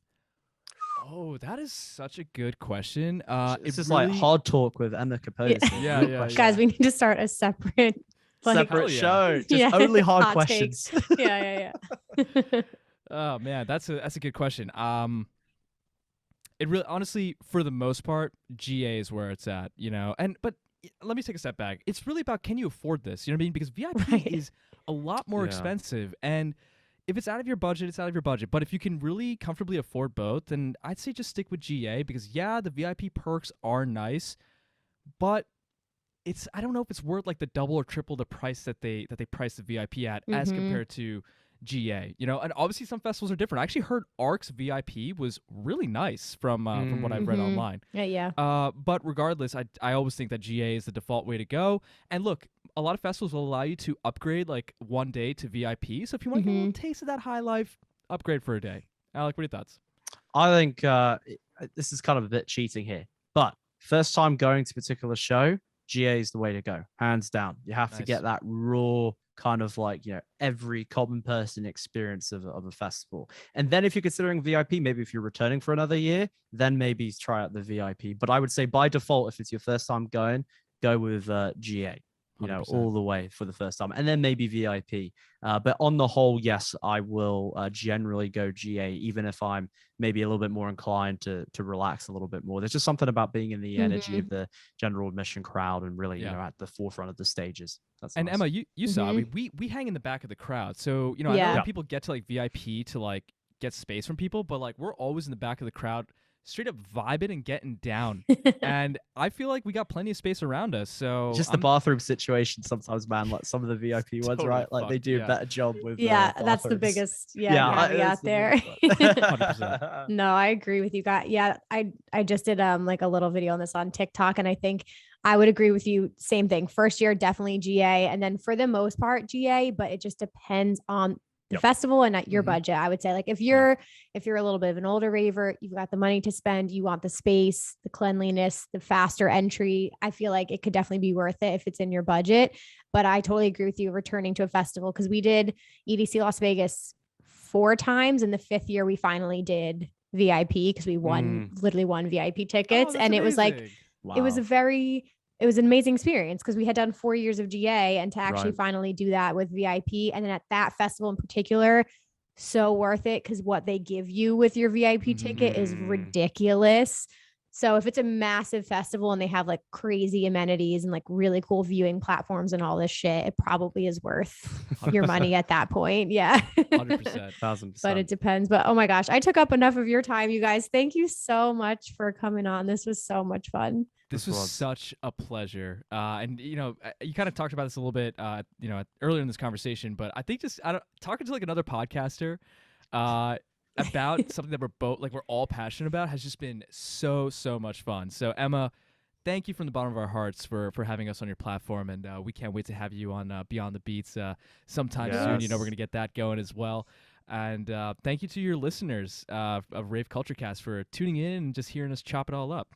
Oh, that is such a good question. It's it just really, like hard talk with Emma Capote. Yeah, Real yeah, questions. Guys, we need to start a separate Separate Hell yeah. show. Just Yeah. only hard Hot questions. Yeah. oh man, that's a good question. It really, honestly, for the most part, GA is where it's at, but let me take a step back. It's really about, can you afford this? You know what I mean? Because VIP Right. is a lot more Yeah. expensive, and if it's out of your budget, it's out of your budget. But if you can really comfortably afford both, then I'd say just stick with GA because the VIP perks are nice, but I don't know if it's worth like the double or triple the price that they price the VIP at as Mhm. compared to GA. And obviously some festivals are different. I actually heard ARC's VIP was really nice from what I've read Mhm. online. Yeah. But regardless, I always think that GA is the default way to go. And look, a lot of festivals will allow you to upgrade like one day to VIP. So if you want to get a little taste of that high life, upgrade for a day. Alec, what are your thoughts? I think this is kind of a bit cheating here, but first time going to a particular show, GA is the way to go, hands down. You have to Nice. get that raw kind of like, every common person experience of a festival. And then if you're considering VIP, maybe if you're returning for another year, then maybe try out the VIP. But I would say by default, if it's your first time going, go with GA. 100%. All the way for the first time, and then maybe VIP. But on the whole, yes, I will generally go GA, even if I'm maybe a little bit more inclined to relax a little bit more. There's just something about being in the energy of the general admission crowd and really, at the forefront of the stages. That's And nice. Emma, you saw, I mean, we hang in the back of the crowd, so I know Yeah. that people get to like VIP to like get space from people, but like we're always in the back of the crowd, straight up vibing and getting down. And I feel like we got plenty of space around us. So just the bathroom situation sometimes, man. Like some of the VIP ones, Totally right? Like they fucked, do yeah. a better job with. Yeah, that's the bathrooms. biggest Yeah, caveat there. 100%. No, I agree with you guys. Yeah, I just did like a little video on this on TikTok, and I think I would agree with you. Same thing. First year, definitely GA, and then for the most part GA, but it just depends on the festival and at your budget. I would say, like, if you're a little bit of an older raver, you've got the money to spend, you want the space, the cleanliness, the faster entry, I feel like it could definitely be worth it if it's in your budget. But I totally agree with you returning to a festival, because we did EDC Las Vegas 4 times, and the 5th year we finally did VIP because we literally won VIP tickets. Oh, and it was like, amazing. Wow. it was an amazing experience because we had done 4 years of GA, and to actually Right. finally do that with VIP. And then at that festival in particular, so worth it, because what they give you with your VIP ticket is ridiculous. So if it's a massive festival and they have like crazy amenities and like really cool viewing platforms and all this shit, it probably is worth your money at that point. Yeah. 100%. 1000%. But it depends. But oh my gosh, I took up enough of your time, you guys. Thank you so much for coming on. This was so much fun. This was such a pleasure. And you kind of talked about this a little bit, earlier in this conversation, but I think just talking to like another podcaster, about something that we're all passionate about has just been so much fun. So Emma, thank you from the bottom of our hearts for having us on your platform, and we can't wait to have you on Beyond the Beats sometime soon. We're gonna get that going as well. And thank you to your listeners of Rave Culturecast for tuning in and just hearing us chop it all up.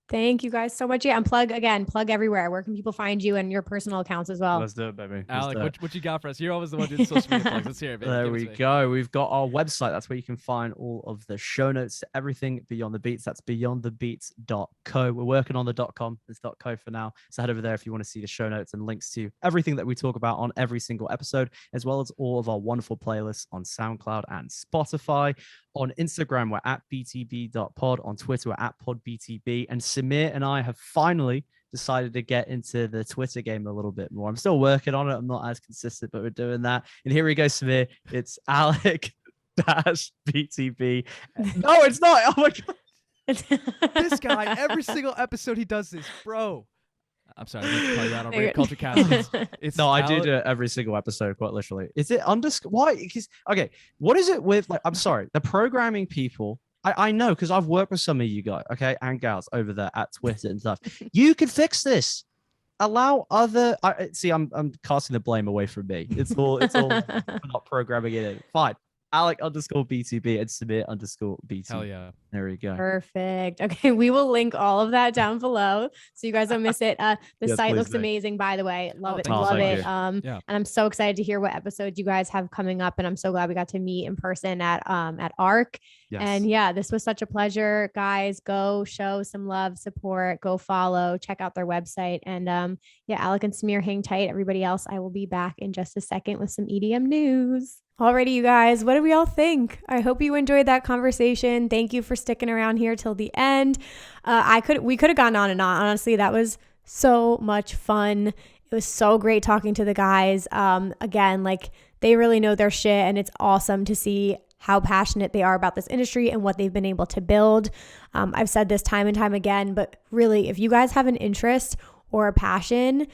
Thank you guys so much. Yeah, and plug everywhere. Where can people find you and your personal accounts as well? Let's do it, baby. Alec, what you got for us? You're always the one doing the social media plugs. Let's hear it, baby. There we go. We've got our website. That's where you can find all of the show notes to everything Beyond the Beats. That's beyondthebeats.co. We're working on the .com. It's .co for now. So head over there if you want to see the show notes and links to everything that we talk about on every single episode, as well as all of our wonderful playlists on SoundCloud and Spotify. On Instagram, we're at btb.pod. On Twitter, we're at podbtb. And Samir and I have finally decided to get into the Twitter game a little bit more. I'm still working on it. I'm not as consistent, but we're doing that. And here we go, Samir. It's Alec -BTB. No, it's not. Oh my God. This guy, every single episode he does this, bro. I'm sorry, I didn't call you out on Rave Culture Cast. It's no, I do it every single episode, quite literally. Is it underscore? Why? Because okay, what is it with like? I'm sorry, the programming people. I know because I've worked with some of you guys, okay, and gals over there at Twitter and stuff. You can fix this. Allow other. See, I'm casting the blame away from me. It's all not programming it in. Fine. Alec _BTB and Samir _BTB. Hell yeah. There we go. Perfect. Okay, we will link all of that down below so you guys don't miss it. The Yes, site please looks do. amazing, by the way. Love it. thank Love you. it. Yeah. And I'm so excited to hear what episodes you guys have coming up. And I'm so glad we got to meet in person at ARC. Yes. And yeah, this was such a pleasure. Guys, go show some love, support, go follow, check out their website. And yeah, Alec and Samir, hang tight. Everybody else, I will be back in just a second with some EDM news. Alrighty, you guys, what do we all think? I hope you enjoyed that conversation. Thank you for sticking around here till the end. We could have gone on and on. Honestly, that was so much fun. It was so great talking to the guys. Again, like they really know their shit, and it's awesome to see how passionate they are about this industry and what they've been able to build. I've said this time and time again, but really, if you guys have an interest or a passion,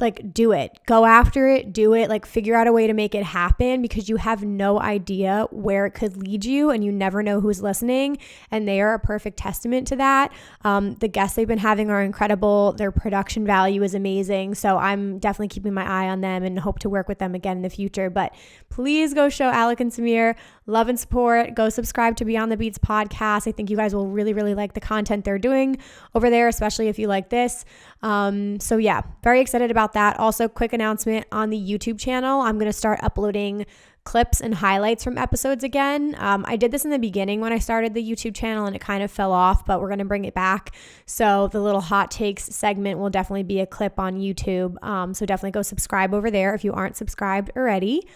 like do it, go after it, do it, like figure out a way to make it happen because you have no idea where it could lead you and you never know who's listening. And they are a perfect testament to that. The guests they've been having are incredible. Their production value is amazing. So I'm definitely keeping my eye on them and hope to work with them again in the future. But please go show Alec and Samir love and support. Go subscribe to Beyond the Beats podcast. I think you guys will really, really like the content they're doing over there, especially if you like this. So yeah, very excited about that. Also, quick announcement on the YouTube channel. I'm going to start uploading clips and highlights from episodes again. I did this in the beginning when I started the YouTube channel and it kind of fell off, but we're going to bring it back. So the little hot takes segment will definitely be a clip on YouTube. So definitely go subscribe over there if you aren't subscribed already.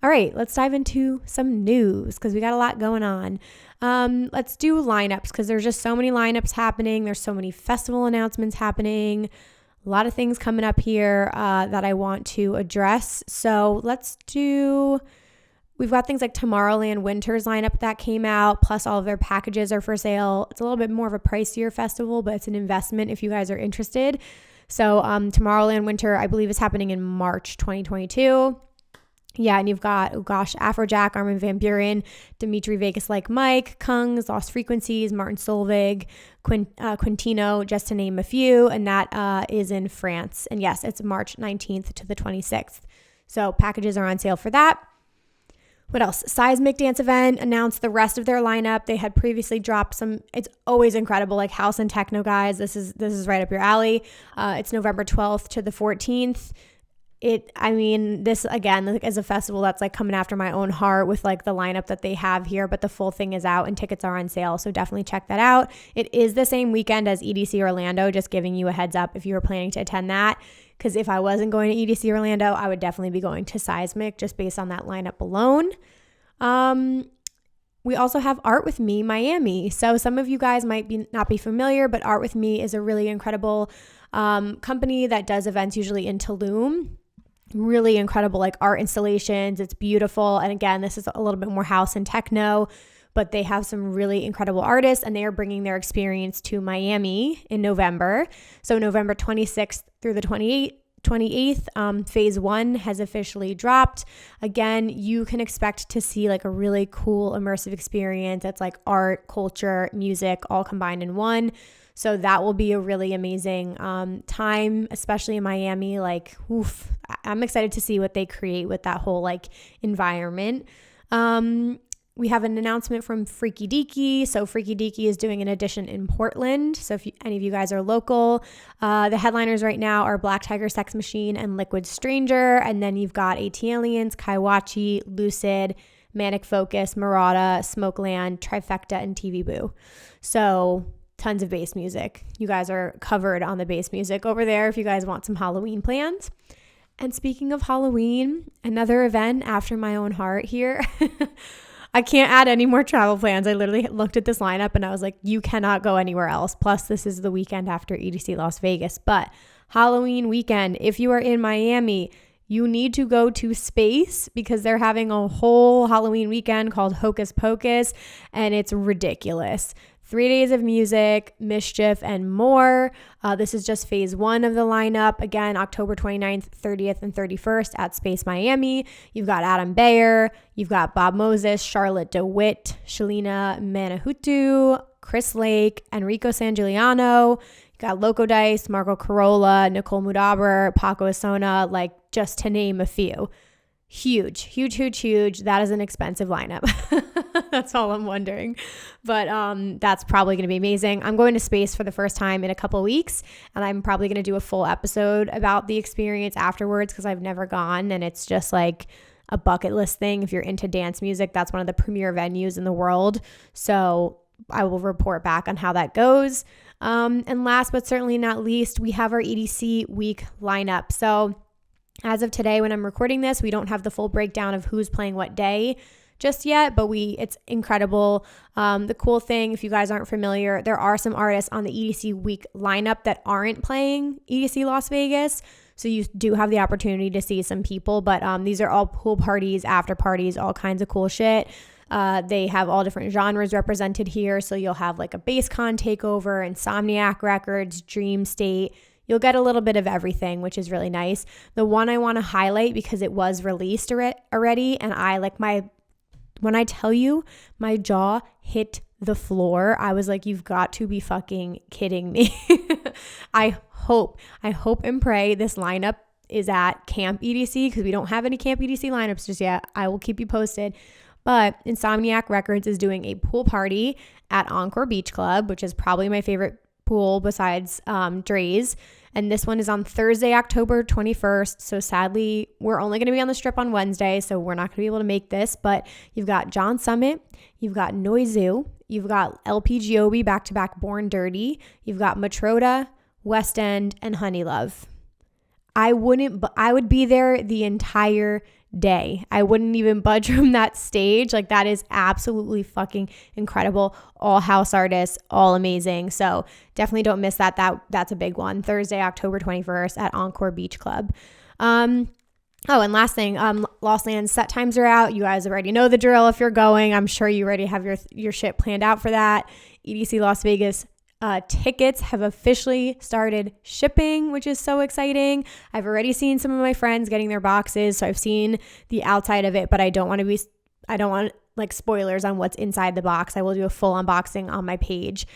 All right, let's dive into some news because we got a lot going on. Let's do lineups because there's just so many lineups happening. There's so many festival announcements happening. A lot of things coming up here that I want to address. So we've got things like Tomorrowland Winter's lineup that came out, plus all of their packages are for sale. It's a little bit more of a pricier festival, but it's an investment if you guys are interested. So Tomorrowland Winter, I believe, is happening in March 2022. Yeah, and you've got, Afrojack, Armin van Buuren, Dimitri Vegas Like Mike, Kungs, Lost Frequencies, Martin Solveig, Quintino, just to name a few, and that is in France. And yes, it's March 19th to the 26th. So packages are on sale for that. What else? Seismic Dance Event announced the rest of their lineup. They had previously dropped some, it's always incredible, like house and techno guys. This is right up your alley. It's November 12th to the 14th. This again is a festival that's like coming after my own heart with like the lineup that they have here, but the full thing is out and tickets are on sale. So definitely check that out. It is the same weekend as EDC Orlando, just giving you a heads up if you were planning to attend that. Because if I wasn't going to EDC Orlando, I would definitely be going to Seismic just based on that lineup alone. We also have Art With Me Miami. So some of you guys might not be familiar, but Art With Me is a really incredible company that does events usually in Tulum. Really incredible like art installations. It's beautiful. And again, this is a little bit more house and techno, but they have some really incredible artists and they are bringing their experience to Miami in November. So November 26th through the 28th, phase 1 has officially dropped. Again, you can expect to see like a really cool immersive experience. That's like art, culture, music, all combined in one. So that will be a really amazing time, especially in Miami. Like, I'm excited to see what they create with that whole like environment. We have an announcement from Freaky Deaky. So Freaky Deaky is doing an edition in Portland. So if any of you guys are local, the headliners right now are Black Tiger, Sex Machine, and Liquid Stranger. And then you've got AT-Aliens, Kaiwachi, Lucid, Manic Focus, Murata, Smokeland, Trifecta, and TV Boo. So tons of bass music. You guys are covered on the bass music over there if you guys want some Halloween plans. And speaking of Halloween, another event after my own heart here. I can't add any more travel plans. I literally looked at this lineup and I was like, you cannot go anywhere else. Plus, this is the weekend after EDC Las Vegas. But Halloween weekend, if you are in Miami, you need to go to Space because they're having a whole Halloween weekend called Hocus Pocus, and it's ridiculous. 3 days of music, mischief, and more. This is just phase 1 of the lineup. Again, October 29th, 30th, and 31st at Space Miami. You've got Adam Bayer, you've got Bob Moses, Charlotte DeWitt, Shalina Manahutu, Chris Lake, Enrico Sangiuliano. You got Loco Dice, Marco Carolla, Nicole Mudaber, Paco Asona, like just to name a few. Huge, huge, huge, huge. That is an expensive lineup. That's all I'm wondering. But that's probably going to be amazing. I'm going to Space for the first time in a couple of weeks, and I'm probably going to do a full episode about the experience afterwards because I've never gone, and it's just like a bucket list thing. If you're into dance music, that's one of the premier venues in the world. So I will report back on how that goes. And last but certainly not least, we have our EDC week lineup. So as of today, when I'm recording this, we don't have the full breakdown of who's playing what day just yet, but it's incredible. The cool thing, if you guys aren't familiar, there are some artists on the EDC week lineup that aren't playing EDC Las Vegas. So you do have the opportunity to see some people, but these are all pool parties, after parties, all kinds of cool shit. They have all different genres represented here. So you'll have like a BassCon takeover, Insomniac Records, Dream State. You'll get a little bit of everything, which is really nice. The one I want to highlight because it was released already, and when I tell you my jaw hit the floor, I was like, you've got to be fucking kidding me. I hope and pray this lineup is at Camp EDC because we don't have any Camp EDC lineups just yet. I will keep you posted. But Insomniac Records is doing a pool party at Encore Beach Club, which is probably my favorite pool besides Dre's. And this one is on Thursday, October 21st. So sadly, we're only going to be on the Strip on Wednesday, so we're not going to be able to make this. But you've got John Summit, you've got Noizu, you've got LP Giobbi back-to-back Born Dirty, you've got Matroda, West End, and Honey Love. I would be there the entire day. I wouldn't even budge from that stage. Like, that is absolutely fucking incredible. All house artists, all amazing. So definitely don't miss that. That's a big one. Thursday, October 21st at Encore Beach Club. And last thing, Lost Lands set times are out. You guys already know the drill if you're going. I'm sure you already have your shit planned out for that. EDC Las Vegas tickets have officially started shipping, which is so exciting. I've already seen some of my friends getting their boxes, so I've seen the outside of it, but I don't want like spoilers on what's inside the box. I will do a full unboxing on my page.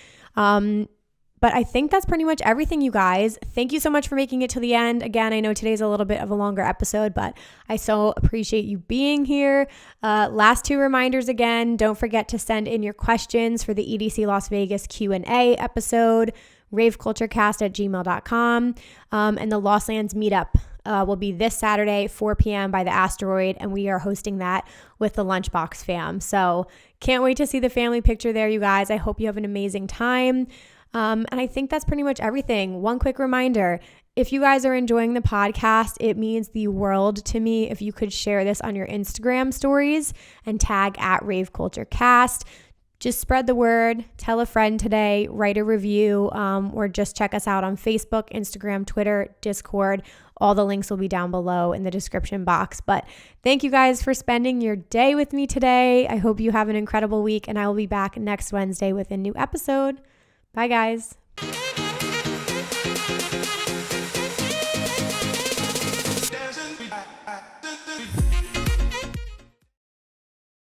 But I think that's pretty much everything, you guys. Thank you so much for making it to the end. Again, I know today's a little bit of a longer episode, but I so appreciate you being here. Last 2 reminders again. Don't forget to send in your questions for the EDC Las Vegas Q&A episode, raveculturecast@gmail.com. And the Lost Lands meetup will be this Saturday, 4 p.m. by the Asteroid, and we are hosting that with the Lunchbox fam. So can't wait to see the family picture there, you guys. I hope you have an amazing time. And I think that's pretty much everything. One quick reminder, if you guys are enjoying the podcast, it means the world to me if you could share this on your Instagram stories and tag @raveculturecast. Just spread the word, tell a friend today, write a review, or just check us out on Facebook, Instagram, Twitter, Discord. All the links will be down below in the description box. But thank you guys for spending your day with me today. I hope you have an incredible week, and I will be back next Wednesday with a new episode. Bye, guys.